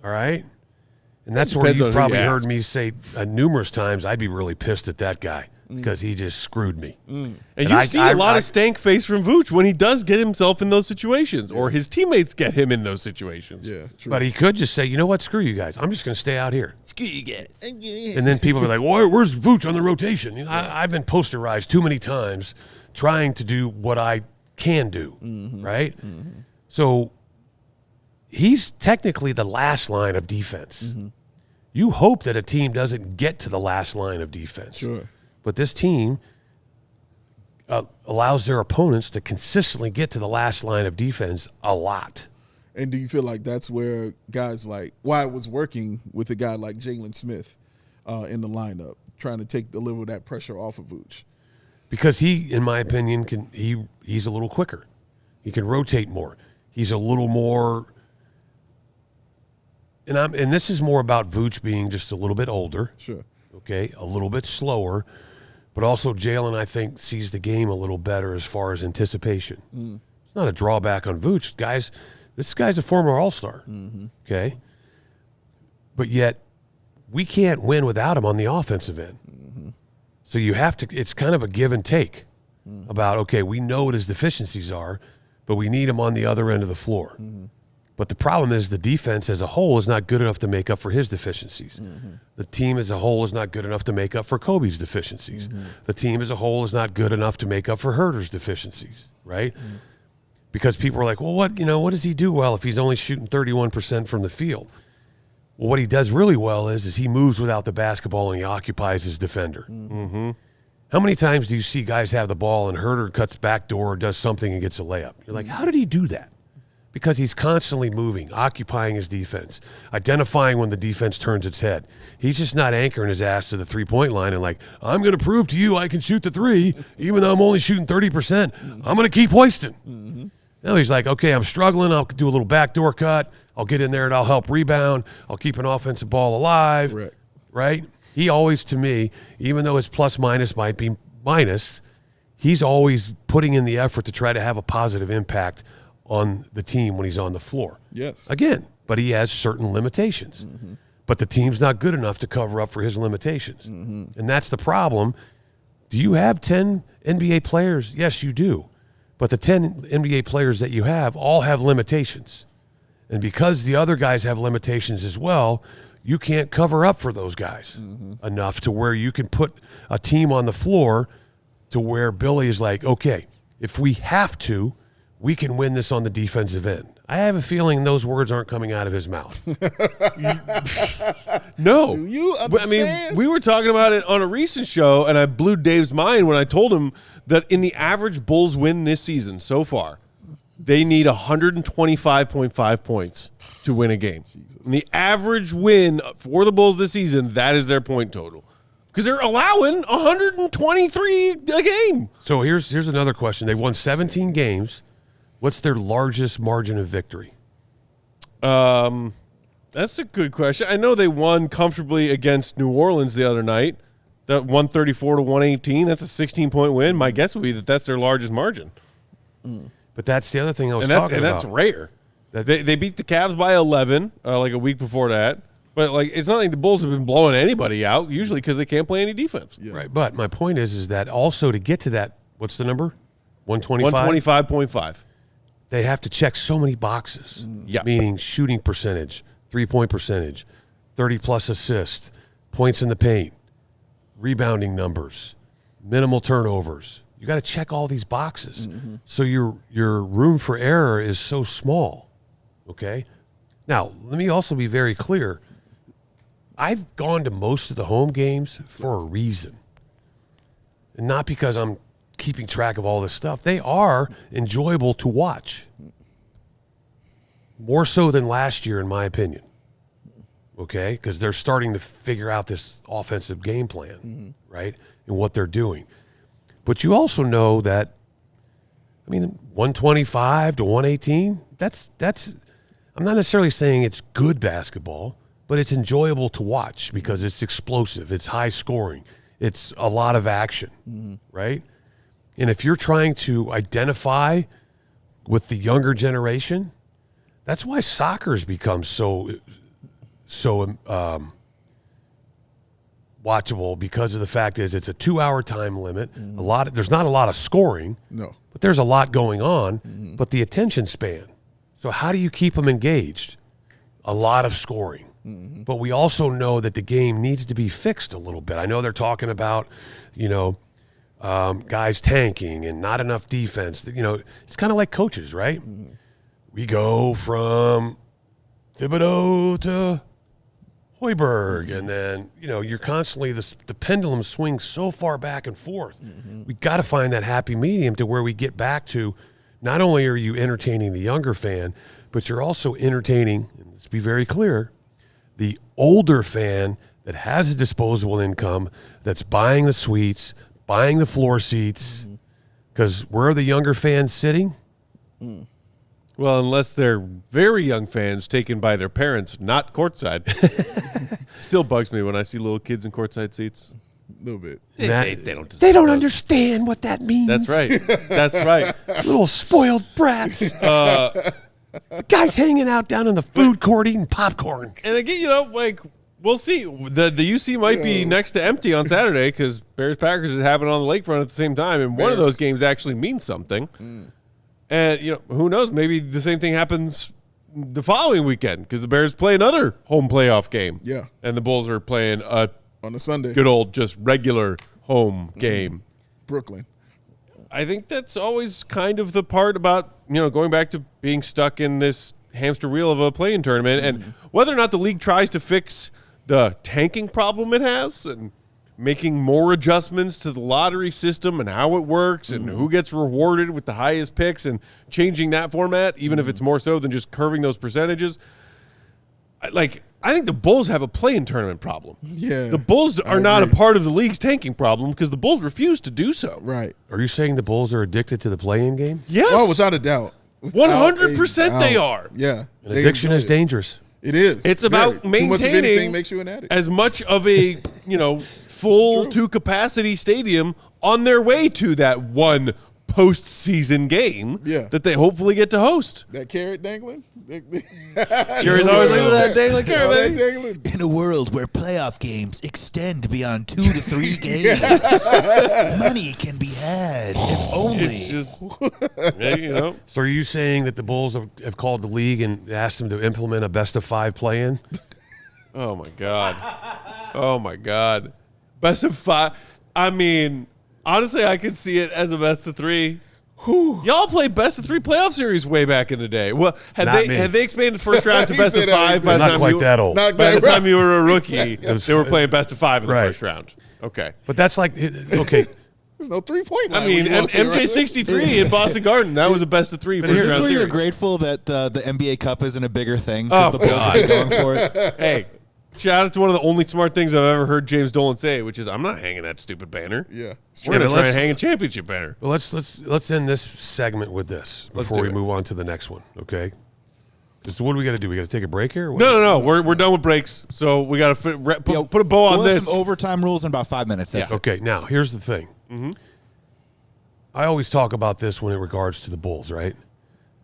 Speaker 4: All right? And that's where
Speaker 1: Depends on
Speaker 4: you've
Speaker 1: who
Speaker 4: probably
Speaker 1: you
Speaker 4: heard
Speaker 1: ask.
Speaker 4: me say numerous times, I'd be really pissed at that guy because he just screwed me.
Speaker 1: And you see a lot of stank face from Vooch when he does get himself in those situations, or his teammates get him in those situations.
Speaker 2: Yeah, true.
Speaker 4: But he could just say, you know what, screw you guys. I'm just going to stay out here.
Speaker 1: Screw you guys.
Speaker 4: And then people be like, well, where's Vooch on the rotation? You know, I've been posterized too many times trying to do what I can do, right? So he's technically the last line of defense. You hope that a team doesn't get to the last line of defense.
Speaker 2: Sure.
Speaker 4: But this team allows their opponents to consistently get to the last line of defense a lot.
Speaker 2: And do you feel like that's where guys like why it was working with a guy like Jalen Smith in the lineup, trying to take the little of that pressure off of Vooch?
Speaker 4: Because he, in my opinion, he's a little quicker. He can rotate more. He's a little more, and this is more about Vooch being just a little bit older.
Speaker 2: Sure.
Speaker 4: Okay, a little bit slower, but also Jalen, I think, sees the game a little better as far as anticipation. It's not a drawback on Vooch, guys. This guy's a former All-Star. Okay, but yet we can't win without him on the offensive end. So you have to, it's kind of a give and take about, okay, we know what his deficiencies are, but we need him on the other end of the floor. But the problem is the defense as a whole is not good enough to make up for his deficiencies. The team as a whole is not good enough to make up for Coby's deficiencies. The team as a whole is not good enough to make up for Huerter's deficiencies, right? Because people are like, well, what does he do well if he's only shooting 31% from the field? Well, what he does really well is he moves without the basketball and he occupies his defender. How many times do you see guys have the ball and Huerter cuts backdoor or does something and gets a layup? You're like, how did he do that? Because he's constantly moving, occupying his defense, identifying when the defense turns its head. He's just not anchoring his ass to the three-point line and like, I'm going to prove to you I can shoot the three, even though I'm only shooting 30%. I'm going to keep hoisting. No, he's like, okay, I'm struggling. I'll do a little backdoor cut. I'll get in there and I'll help rebound. I'll keep an offensive ball alive.
Speaker 2: Correct.
Speaker 4: Right? He always, to me, even though his plus-minus might be minus, he's always putting in the effort to try to have a positive impact on the team when he's on the floor.
Speaker 2: Yes.
Speaker 4: Again, but he has certain limitations. But the team's not good enough to cover up for his limitations. And that's the problem. Do you have 10 NBA players? Yes, you do. But the 10 NBA players that you have all have limitations. And because the other guys have limitations as well, you can't cover up for those guys enough to where you can put a team on the floor to where Billy is like, okay, if we have to, we can win this on the defensive end. I have a feeling those words aren't coming out of his mouth.
Speaker 1: No.
Speaker 2: Do you
Speaker 1: But,
Speaker 2: understand?
Speaker 1: we were talking about it on a recent show, and I blew Dave's mind when I told him that in the average Bulls win this season so far, they need 125.5 points to win a game. And the average win for the Bulls this season, that is their point total. Because they're allowing 123 a game.
Speaker 4: So here's another question. They won 17 games. What's their largest margin of victory?
Speaker 1: That's a good question. I know they won comfortably against New Orleans the other night. That 134 to 118. That's a 16-point win. My guess would be that that's their largest margin.
Speaker 4: But that's the other thing I was
Speaker 1: And
Speaker 4: talking
Speaker 1: that's
Speaker 4: about.
Speaker 1: rare. They beat the Cavs by 11 like a week before that. But like it's not like the Bulls have been blowing anybody out, usually because they can't play any defense.
Speaker 2: Yeah.
Speaker 4: Right. But my point is that also to get to that, what's the number? 125?
Speaker 1: 125.5.
Speaker 4: They have to check so many boxes.
Speaker 1: Yeah.
Speaker 4: Meaning shooting percentage, 3-point percentage, 30-plus assists, points in the paint, rebounding numbers, minimal turnovers. You got to check all these boxes. So your room for error is so small, okay? Now, let me also be very clear. I've gone to most of the home games for a reason. And not because I'm keeping track of all this stuff. They are enjoyable to watch. More so than last year, in my opinion. Okay? Because they're starting to figure out this offensive game plan, right? And what they're doing. But you also know that, 125 to 118, that's I'm not necessarily saying it's good basketball, but it's enjoyable to watch because it's explosive, it's high scoring, it's a lot of action, right? And if you're trying to identify with the younger generation, that's why soccer's become so watchable, because of the fact is it's a 2-hour time limit. There's not a lot of scoring, but there's a lot going on. But the attention span. So how do you keep them engaged? A lot of scoring. But we also know that the game needs to be fixed a little bit. I know they're talking about, guys tanking and not enough defense. It's kind of like coaches, right? We go from Thibodeau to Hoiberg, and then, you're constantly, the pendulum swings so far back and forth. We got to find that happy medium to where we get back to, not only are you entertaining the younger fan, but you're also entertaining, and let's be very clear, the older fan that has a disposable income, that's buying the suites, buying the floor seats, because where are the younger fans sitting?
Speaker 1: Well, unless they're very young fans taken by their parents, not courtside. Still bugs me when I see little kids in courtside seats.
Speaker 2: A little bit.
Speaker 1: They
Speaker 4: don't understand what that means.
Speaker 1: That's right. That's right.
Speaker 4: Little spoiled brats. The guy's hanging out down in the food court eating popcorn.
Speaker 1: And again, we'll see. The UC might be next to empty on Saturday because Bears-Packers is happening on the lakefront at the same time, and one of those games actually means something. And, who knows? Maybe the same thing happens the following weekend because the Bears play another home playoff game.
Speaker 2: Yeah.
Speaker 1: And the Bulls are playing
Speaker 2: on a Sunday.
Speaker 1: Good old just regular home game.
Speaker 2: Brooklyn.
Speaker 1: I think that's always kind of the part about, going back to being stuck in this hamster wheel of a play-in tournament and whether or not the league tries to fix the tanking problem it has and making more adjustments to the lottery system and how it works and who gets rewarded with the highest picks and changing that format, even if it's more so than just curving those percentages. I think the Bulls have a play-in tournament problem.
Speaker 2: Yeah.
Speaker 1: The Bulls are not a part of the league's tanking problem because the Bulls refuse to do so.
Speaker 2: Right.
Speaker 4: Are you saying the Bulls are addicted to the play-in game?
Speaker 1: Yes.
Speaker 2: Oh, without a doubt.
Speaker 1: 100% they are.
Speaker 2: Yeah.
Speaker 4: An addiction is dangerous.
Speaker 2: It is.
Speaker 1: It's about
Speaker 2: Too much of anything
Speaker 1: maintaining
Speaker 2: makes you an addict.
Speaker 1: as much of a, full to capacity stadium on their way to that one postseason game that they hopefully get to host.
Speaker 2: That carrot dangling?
Speaker 1: Jerry's always looking at that dangling carrot, baby.
Speaker 3: In a world where playoff games extend beyond 2 to 3 games, money can be had if only.
Speaker 1: It's just,
Speaker 4: So are you saying that the Bulls have called the league and asked them to implement a best-of-5 play-in?
Speaker 1: Oh, my God. Oh, my God. Best of 5. I mean, honestly, I could see it as a best of 3. Y'all played best of 3 playoff series way back in the day. Well, had they expanded the first round to best of 5 by the
Speaker 4: Not
Speaker 1: time
Speaker 4: quite that old.
Speaker 1: By the time you were a rookie, they were playing best of 5 in the first round. Okay.
Speaker 4: But that's okay.
Speaker 2: There's no 3-point line.
Speaker 1: I mean, MJ63 in Boston Garden, that was a best of 3 first
Speaker 3: Is this
Speaker 1: round
Speaker 3: where
Speaker 1: series.
Speaker 3: you're grateful that the NBA Cup isn't a bigger thing because the Bulls have been going for it?
Speaker 1: Hey, shout out to one of the only smart things I've ever heard James Dolan say, which is, I'm not hanging that stupid banner.
Speaker 2: Yeah.
Speaker 1: We're going to try and hang a championship banner.
Speaker 4: Well, let's end this segment with this before we move on to the next one, okay? Because what do we got to do? We got to take a break here?
Speaker 1: No. We're done with breaks, so we got to put a bow on
Speaker 3: We'll
Speaker 1: this.
Speaker 3: have some overtime rules in about 5 minutes. That's it.
Speaker 4: Okay, now, here's the thing. I always talk about this when it regards to the Bulls, right?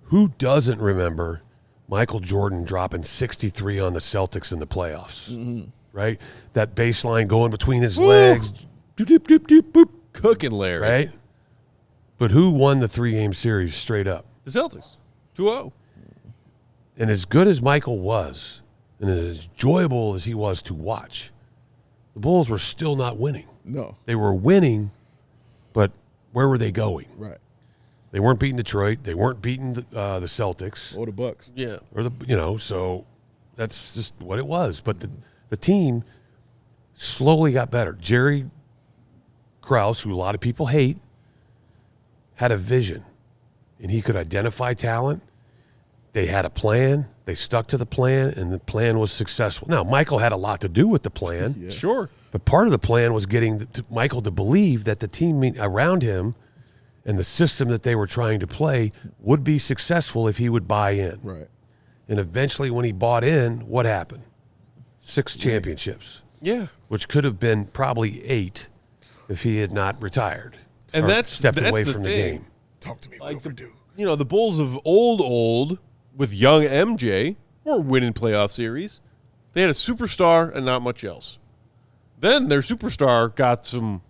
Speaker 4: Who doesn't remember Michael Jordan dropping 63 on the Celtics in the playoffs, right? That baseline going between his legs.
Speaker 1: Doop, doop, doop, doop, boop. Cooking Larry.
Speaker 4: Right? But who won the 3-game series straight up?
Speaker 1: The Celtics. 2-0.
Speaker 4: And as good as Michael was, and as enjoyable as he was to watch, the Bulls were still not winning.
Speaker 2: No.
Speaker 4: They were winning, but where were they going?
Speaker 2: Right.
Speaker 4: They weren't beating Detroit. They weren't beating the Celtics.
Speaker 2: Or the Bucks.
Speaker 1: Yeah.
Speaker 4: Or so that's just what it was. But the team slowly got better. Jerry Krause, who a lot of people hate, had a vision, and he could identify talent. They had a plan. They stuck to the plan, and the plan was successful. Now, Michael had a lot to do with the plan.
Speaker 2: Yeah.
Speaker 1: Sure.
Speaker 4: But part of the plan was getting Michael to believe that the team around him and the system that they were trying to play would be successful if he would buy in.
Speaker 2: Right.
Speaker 4: And eventually, when he bought in, what happened? 6 championships.
Speaker 1: Yeah.
Speaker 4: Which could have been probably 8 if he had not retired.
Speaker 1: And
Speaker 4: or
Speaker 1: that's
Speaker 4: stepped
Speaker 1: that's
Speaker 4: away
Speaker 1: the
Speaker 4: from the
Speaker 1: thing.
Speaker 4: game.
Speaker 2: Talk to me,
Speaker 1: Like
Speaker 2: Will Perdue.
Speaker 1: The Bulls of old with young MJ were winning playoff series. They had a superstar and not much else. Then their superstar got some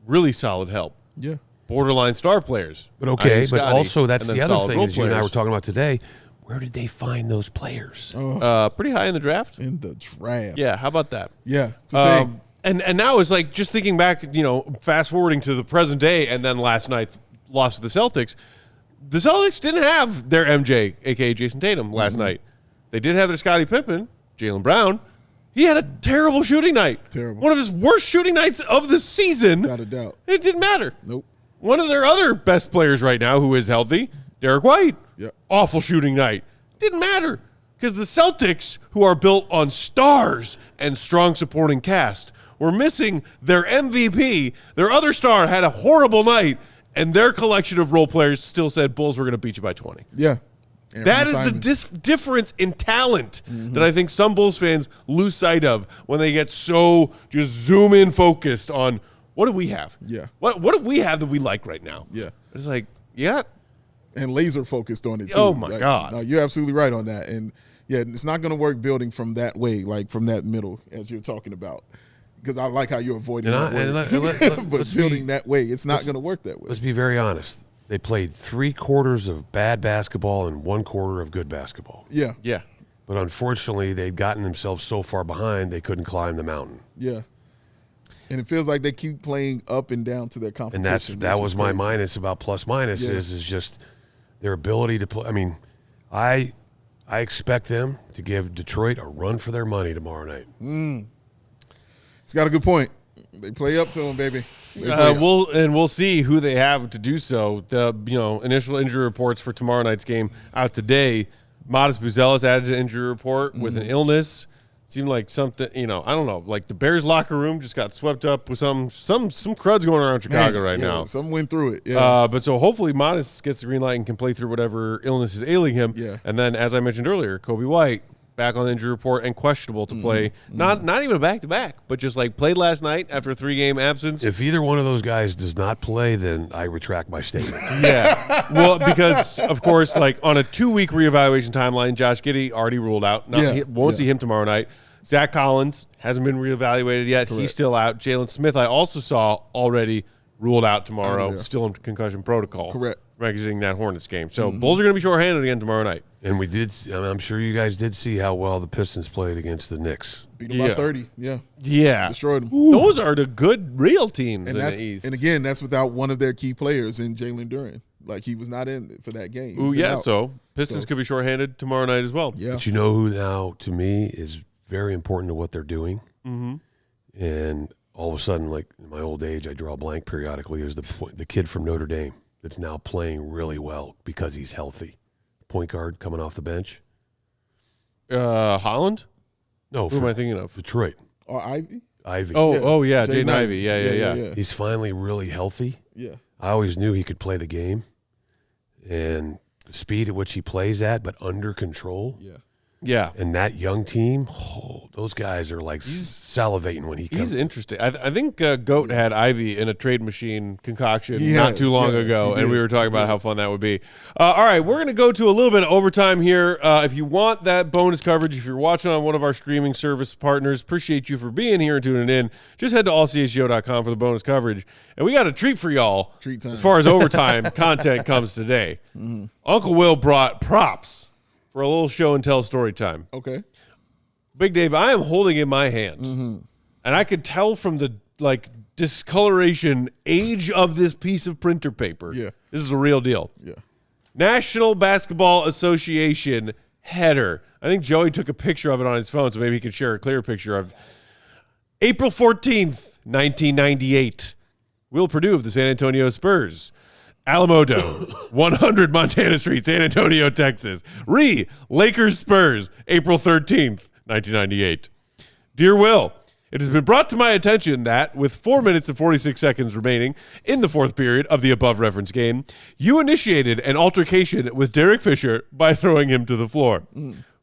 Speaker 1: really solid help.
Speaker 2: Yeah.
Speaker 1: Borderline star players.
Speaker 4: But okay,
Speaker 1: i.e.
Speaker 4: but
Speaker 1: Scotty,
Speaker 4: also that's
Speaker 1: and
Speaker 4: the
Speaker 1: then
Speaker 4: other
Speaker 1: solid
Speaker 4: thing
Speaker 1: role
Speaker 4: that you and I
Speaker 1: players.
Speaker 4: were talking about today. Where did they find those players?
Speaker 1: Pretty high in the draft.
Speaker 2: In the draft.
Speaker 1: Yeah, how about that?
Speaker 2: Yeah. It's a thing.
Speaker 1: And now it's like just thinking back, fast forwarding to the present day and then last night's loss to the Celtics. The Celtics didn't have their MJ, a.k.a. Jason Tatum, last night. They did have their Scottie Pippen, Jaylen Brown. He had a terrible shooting night.
Speaker 2: Terrible.
Speaker 1: One of his worst shooting nights of the season.
Speaker 2: Without a doubt.
Speaker 1: It didn't matter.
Speaker 2: Nope.
Speaker 1: One of their other best players right now who is healthy, Derek White.
Speaker 2: Yep.
Speaker 1: Awful shooting night. Didn't matter because the Celtics, who are built on stars and strong supporting cast, were missing their MVP. Their other star had a horrible night, and their collection of role players still said Bulls were going to beat you by 20.
Speaker 2: Yeah.
Speaker 1: That is the difference in talent that I think some Bulls fans lose sight of when they get so just zoom in focused on what do we have?
Speaker 2: Yeah.
Speaker 1: What do we have that we like right now?
Speaker 2: Yeah.
Speaker 1: It's like, yeah.
Speaker 2: And laser focused on it too.
Speaker 1: Oh my God.
Speaker 2: No, you're absolutely right on that. And yeah, it's not going to work building from that way, like from that middle as you're talking about. Because I like how you're avoiding that word. But building that way, it's not going to work that way.
Speaker 4: Let's be very honest. They played 3 quarters of bad basketball and 1 quarter of good basketball.
Speaker 2: Yeah.
Speaker 1: Yeah.
Speaker 4: But unfortunately, they'd gotten themselves so far behind they couldn't climb the mountain.
Speaker 2: Yeah. And it feels like they keep playing up and down to their competition.
Speaker 4: And that was my minus about plus minus is just their ability to play. I mean, I expect them to give Detroit a run for their money tomorrow night.
Speaker 2: He's got a good point. They play up to him, baby.
Speaker 1: We'll see who they have to do so. The initial injury reports for tomorrow night's game out today. Matas Buzelis added to the injury report with an illness. Seemed like something, I don't know, like the Bears locker room just got swept up with some crud's going around Chicago right now.
Speaker 2: Some went through it. Yeah.
Speaker 1: But so hopefully Matas gets the green light and can play through whatever illness is ailing him.
Speaker 2: Yeah.
Speaker 1: And then, as I mentioned earlier, Coby White back on the injury report and questionable to play. Not even a back-to-back, but just like played last night after a 3-game absence.
Speaker 4: If either one of those guys does not play, then I retract my statement.
Speaker 1: Yeah. Well, because, of course, like on a 2-week reevaluation timeline, Josh Giddey already ruled out. Won't see him tomorrow night. Zach Collins hasn't been reevaluated yet.
Speaker 2: Correct.
Speaker 1: He's still out. Jalen Smith, I also saw already ruled out tomorrow, still in concussion protocol.
Speaker 2: Correct.
Speaker 1: Exiting that Hornets game. So Bulls are going to be shorthanded again tomorrow night.
Speaker 4: And we did. I'm sure you guys did see how well the Pistons played against the Knicks.
Speaker 2: Beat them by 30. Yeah.
Speaker 1: Yeah.
Speaker 2: Destroyed them.
Speaker 1: Those are the good real teams in the East.
Speaker 2: And again, that's without one of their key players in Jalen Duren. Like, he was not in for that game.
Speaker 1: Ooh, yeah. So Pistons could be shorthanded tomorrow night as well.
Speaker 2: Yeah.
Speaker 4: But you know who now, to me, is very important to what they're doing? And all of a sudden, like in my old age, I draw a blank periodically, is the kid from Notre Dame that's now playing really well because he's healthy. Point guard coming off the bench.
Speaker 1: Holland?
Speaker 4: No,
Speaker 1: Who am I thinking of?
Speaker 4: Detroit.
Speaker 2: Or Ivy?
Speaker 4: Ivy.
Speaker 1: Yeah. Jaden
Speaker 2: Jaden
Speaker 1: Ivey. Yeah.
Speaker 4: He's finally really healthy.
Speaker 2: Yeah.
Speaker 4: I always knew he could play the game. And the speed at which he plays at, but under control.
Speaker 2: Yeah.
Speaker 1: Yeah.
Speaker 4: And that young team, those guys are like salivating when he comes.
Speaker 1: He's interesting. I think Goat had Ivy in a trade machine concoction not too long ago, and we were talking about how fun that would be. All right, we're going to go to a little bit of overtime here. If you want that bonus coverage, if you're watching on one of our streaming service partners, appreciate you for being here and tuning in. Just head to allchgo.com for the bonus coverage. And we got a treat for y'all as far as overtime content comes today. Uncle Will brought props for a little show and tell story time.
Speaker 2: Okay.
Speaker 1: Big Dave, I am holding in my hand, and I could tell from the discoloration age of this piece of printer paper.
Speaker 2: Yeah.
Speaker 1: This is a real deal.
Speaker 2: Yeah.
Speaker 1: National Basketball Association header. I think Joey took a picture of it on his phone, so maybe he can share a clear picture of April 14th, 1998. Will Perdue of the San Antonio Spurs. Alamodo, 100 Montana Street, San Antonio, Texas. Lakers Spurs, April 13th, 1998. Dear Will, it has been brought to my attention that, with 4 minutes and 46 seconds remaining in the fourth period of the above referenced game, you initiated an altercation with Derek Fisher by throwing him to the floor.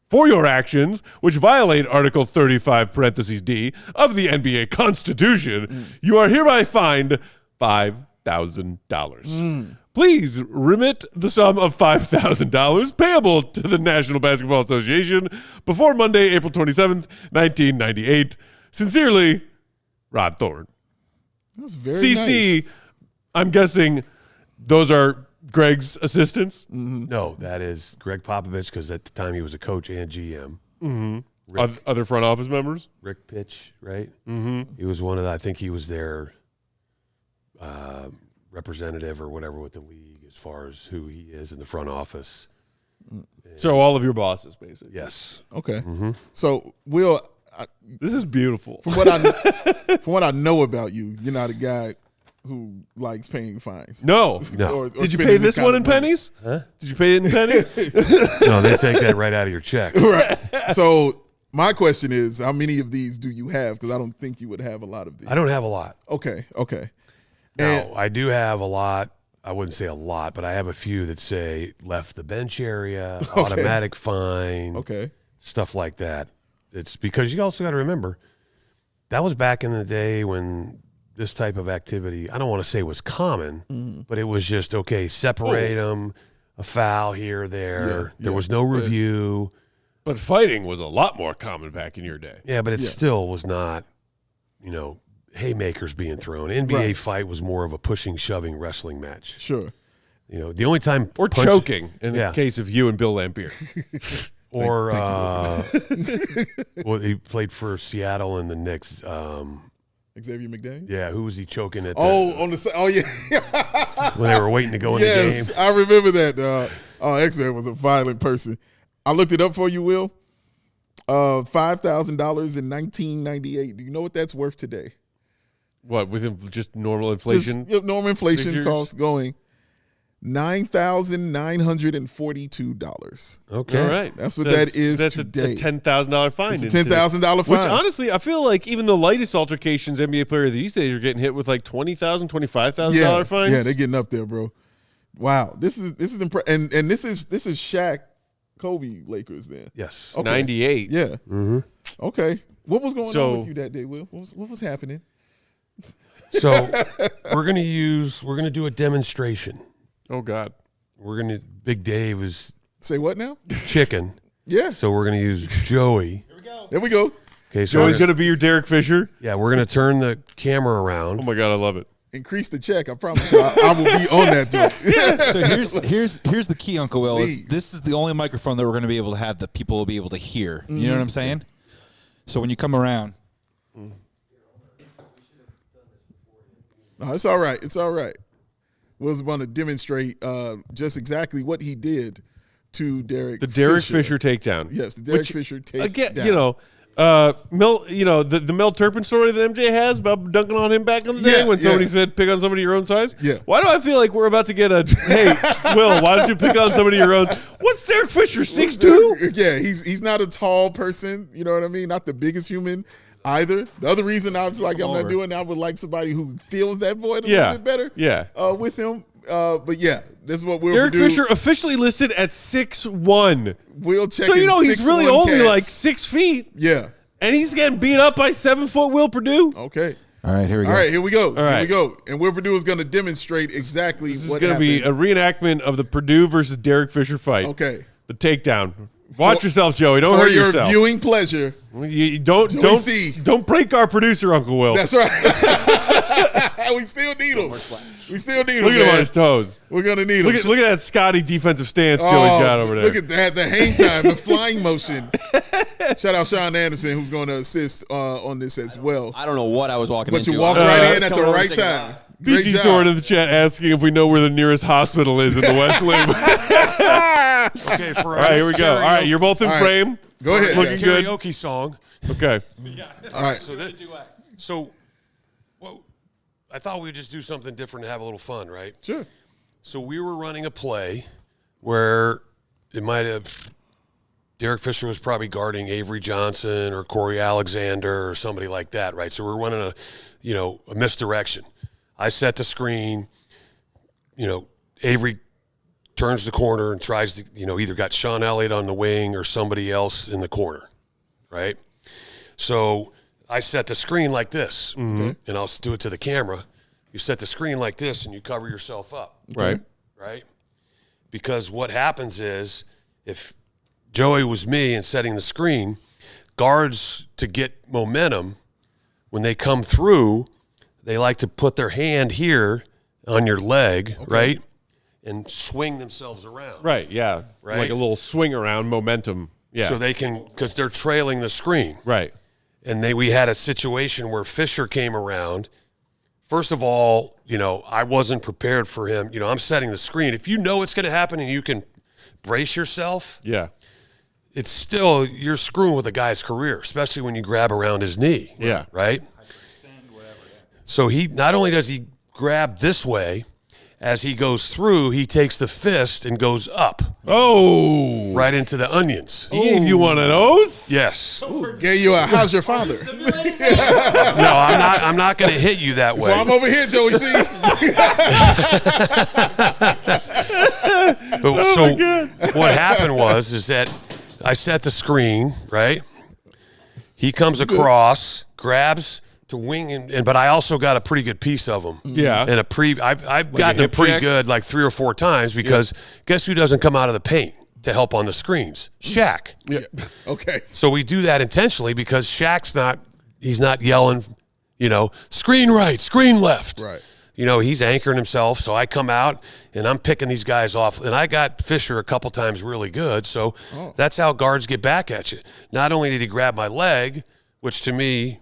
Speaker 1: For your actions, which violate Article 35, parentheses D, of the NBA Constitution, you are hereby fined $5,000. Please remit the sum of $5,000 payable to the National Basketball Association before Monday, April 27th, 1998. Sincerely, Rod Thorne.
Speaker 2: That's very
Speaker 1: CC,
Speaker 2: nice.
Speaker 1: I'm guessing those are Greg's assistants?
Speaker 4: No, that is Greg Popovich, because at the time he was a coach and GM.
Speaker 1: Other front office members?
Speaker 4: Rick Pitch, right? He was one of the, I think he was their representative or whatever with the league as far as who he is in the front office.
Speaker 1: So all of your bosses, basically.
Speaker 4: Yes.
Speaker 2: Okay. So, Will,
Speaker 1: This is beautiful.
Speaker 2: from what I know about you, you're not a guy who likes paying fines.
Speaker 1: No.
Speaker 2: Or
Speaker 1: Did you
Speaker 2: spending
Speaker 1: pay
Speaker 2: this
Speaker 1: this
Speaker 2: kind
Speaker 1: one
Speaker 2: of
Speaker 1: in
Speaker 2: money.
Speaker 1: pennies?
Speaker 4: Huh?
Speaker 1: Did you pay it in pennies?
Speaker 4: No, they take that right out of your check.
Speaker 2: Right. So my question is, how many of these do you have? Because I don't think you would have a lot of these.
Speaker 4: I don't have a lot.
Speaker 2: Okay.
Speaker 4: Now, I do have a lot. I wouldn't say a lot, but I have a few that say left the bench area, automatic fine, stuff like that. It's because you also got to remember, that was back in the day when this type of activity, I don't want to say was common, but it was just, okay, separate them, a foul here or there. There was no review.
Speaker 1: But fighting was a lot more common back in your day.
Speaker 4: Yeah, but it still was not, haymakers being thrown. NBA fight was more of a pushing, shoving wrestling match.
Speaker 2: Sure.
Speaker 4: The only time
Speaker 1: Or choking in the case of you and Bill Lampier.
Speaker 4: Or well, he played for Seattle and the Knicks.
Speaker 2: Xavier McDaniel?
Speaker 4: Yeah, who was he choking at?
Speaker 2: On the side. Oh, yeah.
Speaker 4: When they were waiting to go in the game.
Speaker 2: Yes, I remember that. X-Man was a violent person. I looked it up for you, Will. $5,000 in 1998. Do you know what that's worth today?
Speaker 1: What, with just normal inflation?
Speaker 2: Just normal inflation
Speaker 1: figures?
Speaker 2: costs going $9,942.
Speaker 4: Okay.
Speaker 1: All right.
Speaker 2: That's what that is
Speaker 1: That's
Speaker 2: today.
Speaker 1: a $10,000 fine.
Speaker 2: It's a $10,000 fine.
Speaker 1: Which, honestly, I feel like even the lightest altercations NBA players these days are getting hit with like $20,000, $25,000 fines.
Speaker 2: Yeah, they're getting up there, bro. Wow. This is impressive. And this is Shaq, Coby Lakers then.
Speaker 4: Yes.
Speaker 2: Okay.
Speaker 1: 98.
Speaker 2: Yeah.
Speaker 4: Mm-hmm.
Speaker 2: Okay. What was going on with you that day, Will? What was happening?
Speaker 4: So we're gonna do a demonstration.
Speaker 1: Oh, God.
Speaker 4: Big Dave is
Speaker 2: Say what now?
Speaker 4: chicken.
Speaker 2: Yeah.
Speaker 4: So we're gonna use Joey.
Speaker 2: There we go.
Speaker 4: Okay, so
Speaker 1: Joey's going to be your Derek Fisher.
Speaker 4: yeah, we're gonna turn the camera
Speaker 1: Oh,
Speaker 4: around.
Speaker 1: my God, I love it.
Speaker 2: Increase the check. I promise you, I will be on that joint.
Speaker 3: So here's the key, Uncle Will.
Speaker 2: Please.
Speaker 3: This is the only microphone that we're going to be able to have that people will be able to hear. You know what I'm saying? So when you come around,
Speaker 2: No, it's all right. It's all right. Will's going to demonstrate just exactly what he did to Derek.
Speaker 1: The Derek Fisher takedown.
Speaker 2: Yes, the Derek Fisher takedown.
Speaker 1: Again, the Mel Turpin story that MJ has about dunking on him back in the day when somebody said pick on somebody your own size.
Speaker 2: Yeah.
Speaker 1: Why do I feel like we're about to get a hey, Will, why don't you pick on somebody your own? What's Derek Fisher, 6'2"?
Speaker 2: Yeah, he's not a tall person. You know what I mean? Not the biggest human either. The other reason I was like, I'm not doing that, I would like somebody who feels that void a little bit better.
Speaker 1: Yeah.
Speaker 2: With him. But yeah, This is what Will
Speaker 1: Derek
Speaker 2: Perdue.
Speaker 1: Fisher officially listed at 6'1".
Speaker 2: Will check.
Speaker 1: So he's really only
Speaker 2: cats.
Speaker 1: like 6 feet.
Speaker 2: Yeah.
Speaker 1: And he's getting beat up by 7-foot Will Perdue.
Speaker 2: Okay.
Speaker 3: All right, here we go.
Speaker 2: All right, here we go.
Speaker 1: All right.
Speaker 2: Here we go. And Will Perdue is going to demonstrate exactly
Speaker 1: This is
Speaker 2: what
Speaker 1: going to be a
Speaker 2: happened.
Speaker 1: reenactment of the Perdue versus Derek Fisher fight.
Speaker 2: Okay.
Speaker 1: The takedown. Watch yourself, Joey. Don't
Speaker 2: For
Speaker 1: hurt
Speaker 2: your
Speaker 1: yourself.
Speaker 2: viewing pleasure.
Speaker 1: You
Speaker 2: C.
Speaker 1: don't break our producer, Uncle Will.
Speaker 2: That's right. We still need him. We still need him.
Speaker 1: Look at him
Speaker 2: man.
Speaker 1: on his toes.
Speaker 2: We're going to need him.
Speaker 1: Look at that Scotty defensive stance Joey's got over there.
Speaker 2: Look at that, the hang time, the flying motion. Shout out Sean Anderson, who's going to assist on this as well.
Speaker 5: I don't know what I was walking
Speaker 2: But
Speaker 5: into.
Speaker 2: you walk
Speaker 5: I was
Speaker 2: right
Speaker 5: just
Speaker 2: in at the
Speaker 5: coming over
Speaker 2: right
Speaker 5: saying
Speaker 2: time.
Speaker 5: hi.
Speaker 2: Great
Speaker 1: BG
Speaker 2: job.
Speaker 1: Sword in the chat asking if we know where the nearest hospital is in the West Loop.
Speaker 4: Okay, for
Speaker 1: All right, here we go. All right, you're both in
Speaker 2: All right.
Speaker 1: frame.
Speaker 2: Go ahead.
Speaker 1: Looking
Speaker 2: guys.
Speaker 1: good.
Speaker 4: karaoke song.
Speaker 1: Okay.
Speaker 2: All right.
Speaker 4: So, well, I thought we'd just do something different to have a little fun, right?
Speaker 2: Sure.
Speaker 4: So we were running a play where it might have Derek Fisher was probably guarding Avery Johnson or Corey Alexander or somebody like that, right? So we're running a misdirection. I set the screen, Avery turns the corner and tries to, either got Sean Elliott on the wing or somebody else in the corner, right? So I set the screen like this, and I'll do it to the camera. You set the screen like this, and you cover yourself up.
Speaker 1: Right.
Speaker 4: Right? Because what happens is if Joey was me and setting the screen, guards, to get momentum, when they come through, they like to put their hand here on your leg, right, and swing themselves around.
Speaker 1: Right, yeah.
Speaker 4: Right.
Speaker 1: Like a little swing around momentum. Yeah.
Speaker 4: So they can, because they're trailing the screen.
Speaker 1: Right.
Speaker 4: And we had a situation where Fisher came around. First of all, I wasn't prepared for him. I'm setting the screen. If you know it's going to happen and you can brace yourself,
Speaker 1: Yeah.
Speaker 4: it's still, you're screwing with a guy's career, especially when you grab around his knee.
Speaker 1: Yeah.
Speaker 4: Right? So he, not only does he grab this way, as he goes through, he takes the fist and goes up
Speaker 1: Oh.
Speaker 4: right into the onions.
Speaker 1: He gave you one of those?
Speaker 4: Yes.
Speaker 2: Gave you a how's your father?
Speaker 4: No, I'm not going to hit you that
Speaker 2: So
Speaker 4: way.
Speaker 2: I'm over here, Joey. See?
Speaker 4: But what happened is that I set the screen, right? He comes across, grabs to wing, but I also got a pretty good piece of him.
Speaker 1: Yeah.
Speaker 4: And I've gotten him
Speaker 1: hip
Speaker 4: pretty
Speaker 1: check?
Speaker 4: good like 3 or 4 times because guess who doesn't come out of the paint to help on the screens? Shaq.
Speaker 1: Yeah.
Speaker 2: Okay.
Speaker 4: So we do that intentionally because Shaq's he's not yelling, screen right, screen left.
Speaker 2: Right.
Speaker 4: He's anchoring himself. So I come out and I'm picking these guys off. And I got Fisher a couple times really good. So that's how guards get back at you. Not only did he grab my leg, which to me,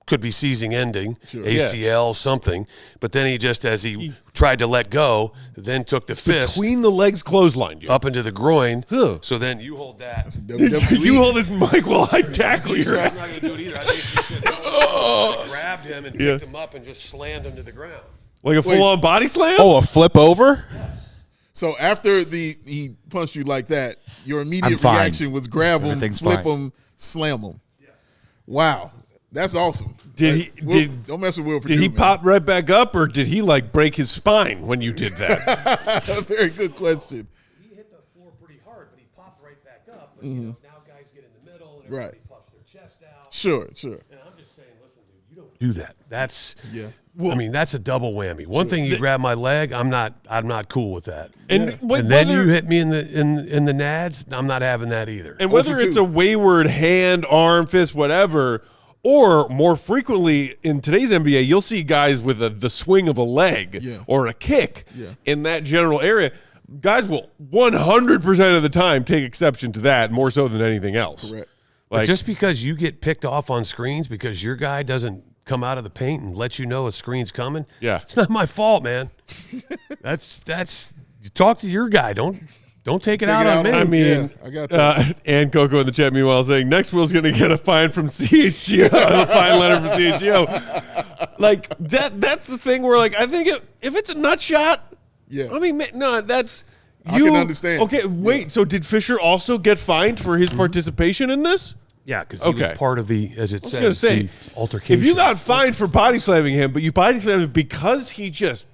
Speaker 4: could be season ending, ACL, something. But then he just, as he tried to let go, then took the fist
Speaker 1: Between the legs clotheslined you.
Speaker 4: up into the groin.
Speaker 1: Huh.
Speaker 4: So then you hold that.
Speaker 2: WWE.
Speaker 1: You hold this mic while I tackle your
Speaker 4: I'm not
Speaker 1: ass.
Speaker 4: going to do it either. I think he said, grabbed him and picked him up and just slammed him to the ground.
Speaker 1: Like a full-on body slam?
Speaker 3: Oh, a flip over?
Speaker 2: So after he punched you like that, your
Speaker 3: I'm
Speaker 2: immediate
Speaker 3: fine.
Speaker 2: reaction was grab him,
Speaker 3: Everything's
Speaker 2: flip
Speaker 3: fine.
Speaker 2: him, slam him. Wow. That's awesome. Don't mess with Will Perdue,
Speaker 1: Did he
Speaker 2: man.
Speaker 1: pop right back up, or did he break his spine when you did that?
Speaker 2: Very good question.
Speaker 4: He hit the floor pretty hard, but he popped right back up. But now guys get in the middle and everybody puffs their chest out.
Speaker 2: Sure.
Speaker 4: And I'm just saying, listen, dude, you don't do that. That's that's a double whammy. One thing, you grab my leg, I'm not cool with that.
Speaker 1: And
Speaker 4: then you hit me in the nads, I'm not having that either.
Speaker 1: And whether it's a wayward hand, arm, fist, whatever, or more frequently in today's NBA, you'll see guys with the swing of a leg or a kick in that general area. Guys will 100% of the time take exception to that, more so than anything else.
Speaker 2: Correct.
Speaker 4: But just because you get picked off on screens because your guy doesn't come out of the paint and let you know a screen's coming, it's not my fault, man. that's you talk to your guy. Don't take it out on me.
Speaker 1: I mean,
Speaker 2: I got that.
Speaker 1: and Coco in the chat meanwhile saying, next Will's going to get a fine from CHGO, a fine letter from CHGO. That's the thing where, I think if it's a nut shot, I mean, no, that's...
Speaker 2: I can understand.
Speaker 1: Okay, wait, so did Fisher also get fined for his participation in this?
Speaker 4: Yeah, because he was part of the, as it says,
Speaker 1: say,
Speaker 4: the altercation.
Speaker 1: If you got fined for body slamming him, but you body slammed him because he just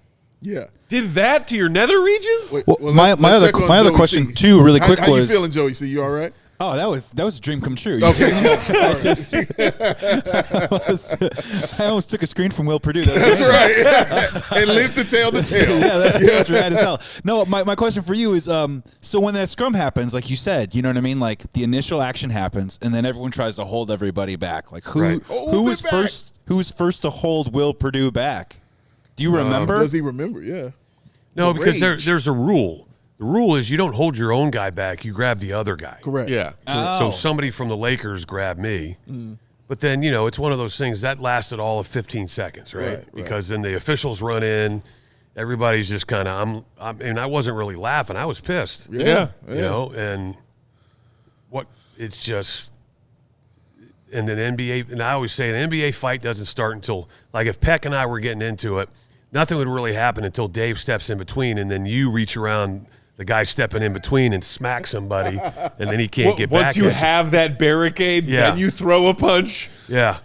Speaker 2: Yeah.
Speaker 1: Did that to your nether regions?
Speaker 3: Well, my other question too, really quick,
Speaker 2: how
Speaker 3: was
Speaker 2: you feeling, Joey C? You all right?
Speaker 3: Oh, that was a dream come true.
Speaker 2: Okay.
Speaker 3: I almost took a screen from Will Perdue.
Speaker 2: That's right. And lived to tell the tale.
Speaker 3: That's rad as hell. No, my question for you is, so when that scrum happens, like you said, you know what I mean? Like the initial action happens, and then everyone tries to hold everybody back. Like who was first? Who was first to hold Will Perdue back? Do you remember?
Speaker 2: Does he remember? Yeah.
Speaker 4: No, because there's a rule. The rule is you don't hold your own guy back. You grab the other guy.
Speaker 2: Correct.
Speaker 1: Yeah.
Speaker 3: Oh.
Speaker 4: So somebody from the Lakers grabbed me. But then, it's one of those things that lasted all of 15 seconds, right? Because then the officials run in. Everybody's just kind of, I wasn't really laughing. I was pissed.
Speaker 2: Yeah.
Speaker 4: And it's just, and an NBA, and I always say an NBA fight doesn't start until, like if Peck and I were getting into it, nothing would really happen until Dave steps in between, and then you reach around the guy stepping in between and smack somebody, and then he can't get back.
Speaker 1: Once you have that barricade, then you throw a punch.
Speaker 4: Yeah.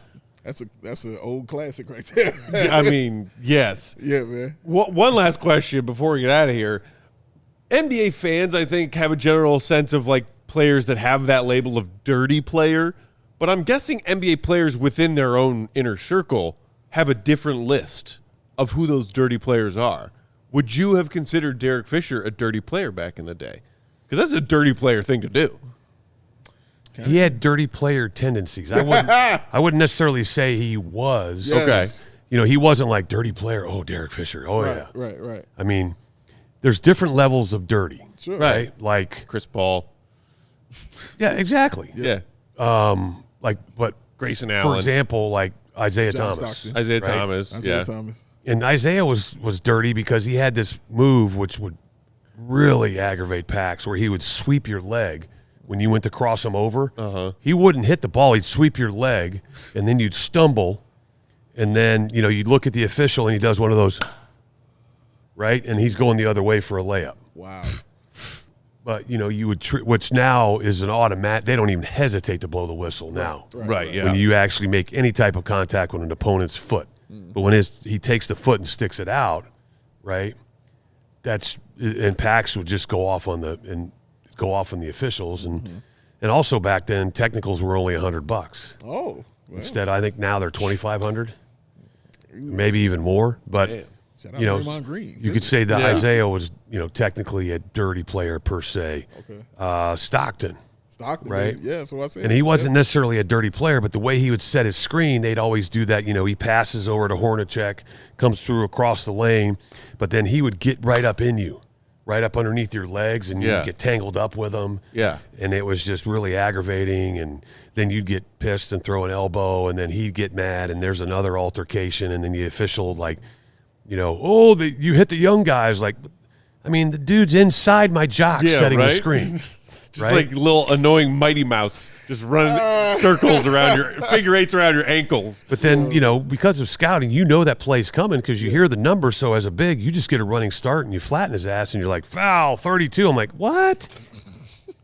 Speaker 2: That's an old classic right there.
Speaker 1: I mean, yes.
Speaker 2: Yeah, man.
Speaker 1: One last question before we get out of here. NBA fans, I think, have a general sense of like players that have that label of dirty player, but I'm guessing NBA players within their own inner circle have a different list of who those dirty players are. Would you have considered Derek Fisher a dirty player back in the day? Because that's a dirty player thing to do.
Speaker 4: He had dirty player tendencies. I wouldn't necessarily say he was.
Speaker 2: Yes.
Speaker 4: Okay. He wasn't like dirty player. Oh, Derek Fisher. Oh, yeah.
Speaker 2: Right.
Speaker 4: I mean, there's different levels of dirty.
Speaker 2: Sure.
Speaker 4: Right? Like
Speaker 1: Chris Paul.
Speaker 4: Yeah, exactly.
Speaker 1: Yeah.
Speaker 4: But
Speaker 1: Grayson Allen.
Speaker 4: for example, like Isaiah
Speaker 2: John
Speaker 4: Thomas.
Speaker 2: Stockton.
Speaker 1: Isaiah
Speaker 4: Right.
Speaker 1: Thomas.
Speaker 2: Isaiah Thomas.
Speaker 4: And Isaiah was dirty because he had this move which would really aggravate Pax, where he would sweep your leg when you went to cross him over. He wouldn't hit the ball. He'd sweep your leg, and then you'd stumble, and then you'd look at the official, and he does one of those, right? And he's going the other way for a layup.
Speaker 2: Wow.
Speaker 4: But, you would which now is an automatic. They don't even hesitate to blow the whistle now.
Speaker 1: Right, yeah.
Speaker 4: When you actually make any type of contact with an opponent's foot. But when he takes the foot and sticks it out, right? And Pax would just go off on the officials, and also back then technicals were only $100.
Speaker 2: Oh. Well.
Speaker 4: Instead, I think now they're $2,500, maybe even more. But
Speaker 2: Shout out Draymond Green.
Speaker 4: you could say that Isaiah was technically a dirty player per se.
Speaker 2: Okay.
Speaker 4: Stockton.
Speaker 2: Right? Yeah, that's what I said.
Speaker 4: And he wasn't necessarily a dirty player, but the way he would set his screen, they'd always do that. He passes over to Hornacek, comes through across the lane, but then he would get right up in you, right up underneath your legs, and you'd get tangled up with him. Yeah. And it was just really aggravating, and then you'd get pissed and throw an elbow, and then he'd get mad, and there's another altercation, and then the official, you hit the young guys. Like, I mean, the dude's inside my jock setting the screen.
Speaker 1: Just like little annoying Mighty Mouse, just running circles around figure eights around your ankles.
Speaker 4: But then, because of scouting, that play's coming because you hear the number. So as a big, you just get a running start and you flatten his ass and you're like, foul, 32. I'm like, what?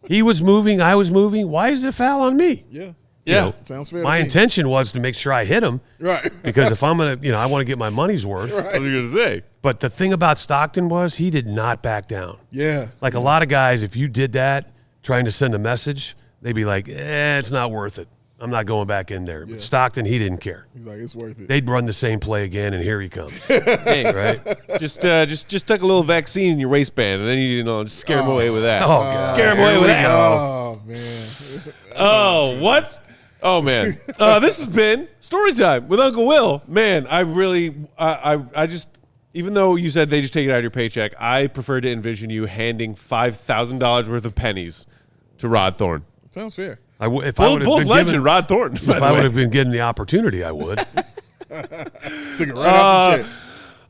Speaker 4: He was moving, I was moving. Why is it foul on me?
Speaker 2: Yeah. Sounds fair.
Speaker 4: My intention was to make sure I hit him.
Speaker 2: Right.
Speaker 4: Because if I'm going to, I want to get my money's worth.
Speaker 2: Right.
Speaker 1: What are you going to say?
Speaker 4: But the thing about Stockton was he did not back down.
Speaker 2: Yeah.
Speaker 4: Like a lot of guys, if you did that, trying to send a message, they'd be like, it's not worth it. I'm not going back in there. But Stockton, he didn't care.
Speaker 2: He's like, it's worth it.
Speaker 4: They'd run the same play again, and here he comes.
Speaker 1: Hey,
Speaker 4: right?
Speaker 1: Just tuck a little vaccine in your waistband, and then just scare him away with that.
Speaker 4: Oh, God.
Speaker 1: Scare him away with that.
Speaker 2: Oh, man.
Speaker 1: Oh, what? Oh, man. This has been Story Time with Uncle Will. Man, I just, even though you said they just take it out of your paycheck, I prefer to envision you handing $5,000 worth of pennies to Rod Thorne.
Speaker 2: Sounds fair.
Speaker 1: Bulls legend, Rod Thorne.
Speaker 4: If I would have been given the opportunity, I would.
Speaker 2: Took it right off the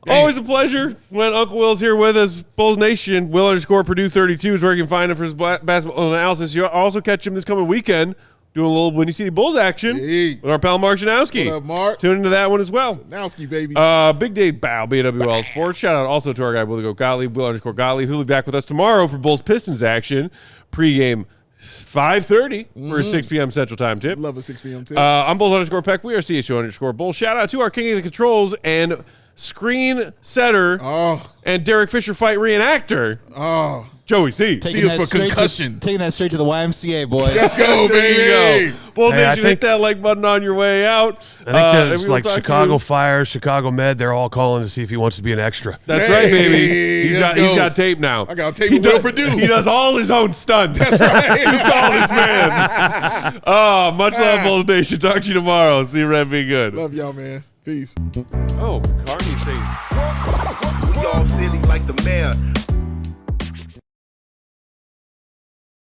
Speaker 2: chair.
Speaker 1: Always a pleasure when Uncle Will's here with us. Bulls Nation, Will_Perdue32 is where you can find him for his basketball analysis. You'll also catch him this coming weekend doing a little Windy City Bulls action with our pal Mark Janowski.
Speaker 2: What up, Mark?
Speaker 1: Tune into that one as well.
Speaker 2: Janowski, baby.
Speaker 1: Big day bow, BWL Sports. Shout out also to our guy, Will Gottlieb, Will_Gottlieb, who'll be back with us tomorrow for Bulls Pistons action. Pre-game 5:30 for a 6 p.m. Central Time tip.
Speaker 2: Love a 6 p.m. tip.
Speaker 1: I'm Bulls_Peck. We are CHGO_Bulls. Shout out to our King of the Controls and screen setter, and Derek Fisher fight reenactor. Joey C.
Speaker 2: See us for concussion.
Speaker 3: Taking that straight to the YMCA, boys.
Speaker 2: Let's go, baby.
Speaker 1: There you go. Bull
Speaker 4: Hey,
Speaker 1: Nation, hit that like button on your way out.
Speaker 4: I think that's like Chicago Fire, Chicago Med. They're all calling to see if he wants to be an extra.
Speaker 1: That's right, baby. He's got tape now.
Speaker 2: I got tape with Will Perdue.
Speaker 1: He does all his own stunts.
Speaker 2: That's right.
Speaker 1: You call this man. Much love, Bulls Nation. Talk to you tomorrow. See you, Red. Be good.
Speaker 2: Love y'all, man. Peace.
Speaker 1: Oh, Carney saying.
Speaker 5: We all silly like the mayor.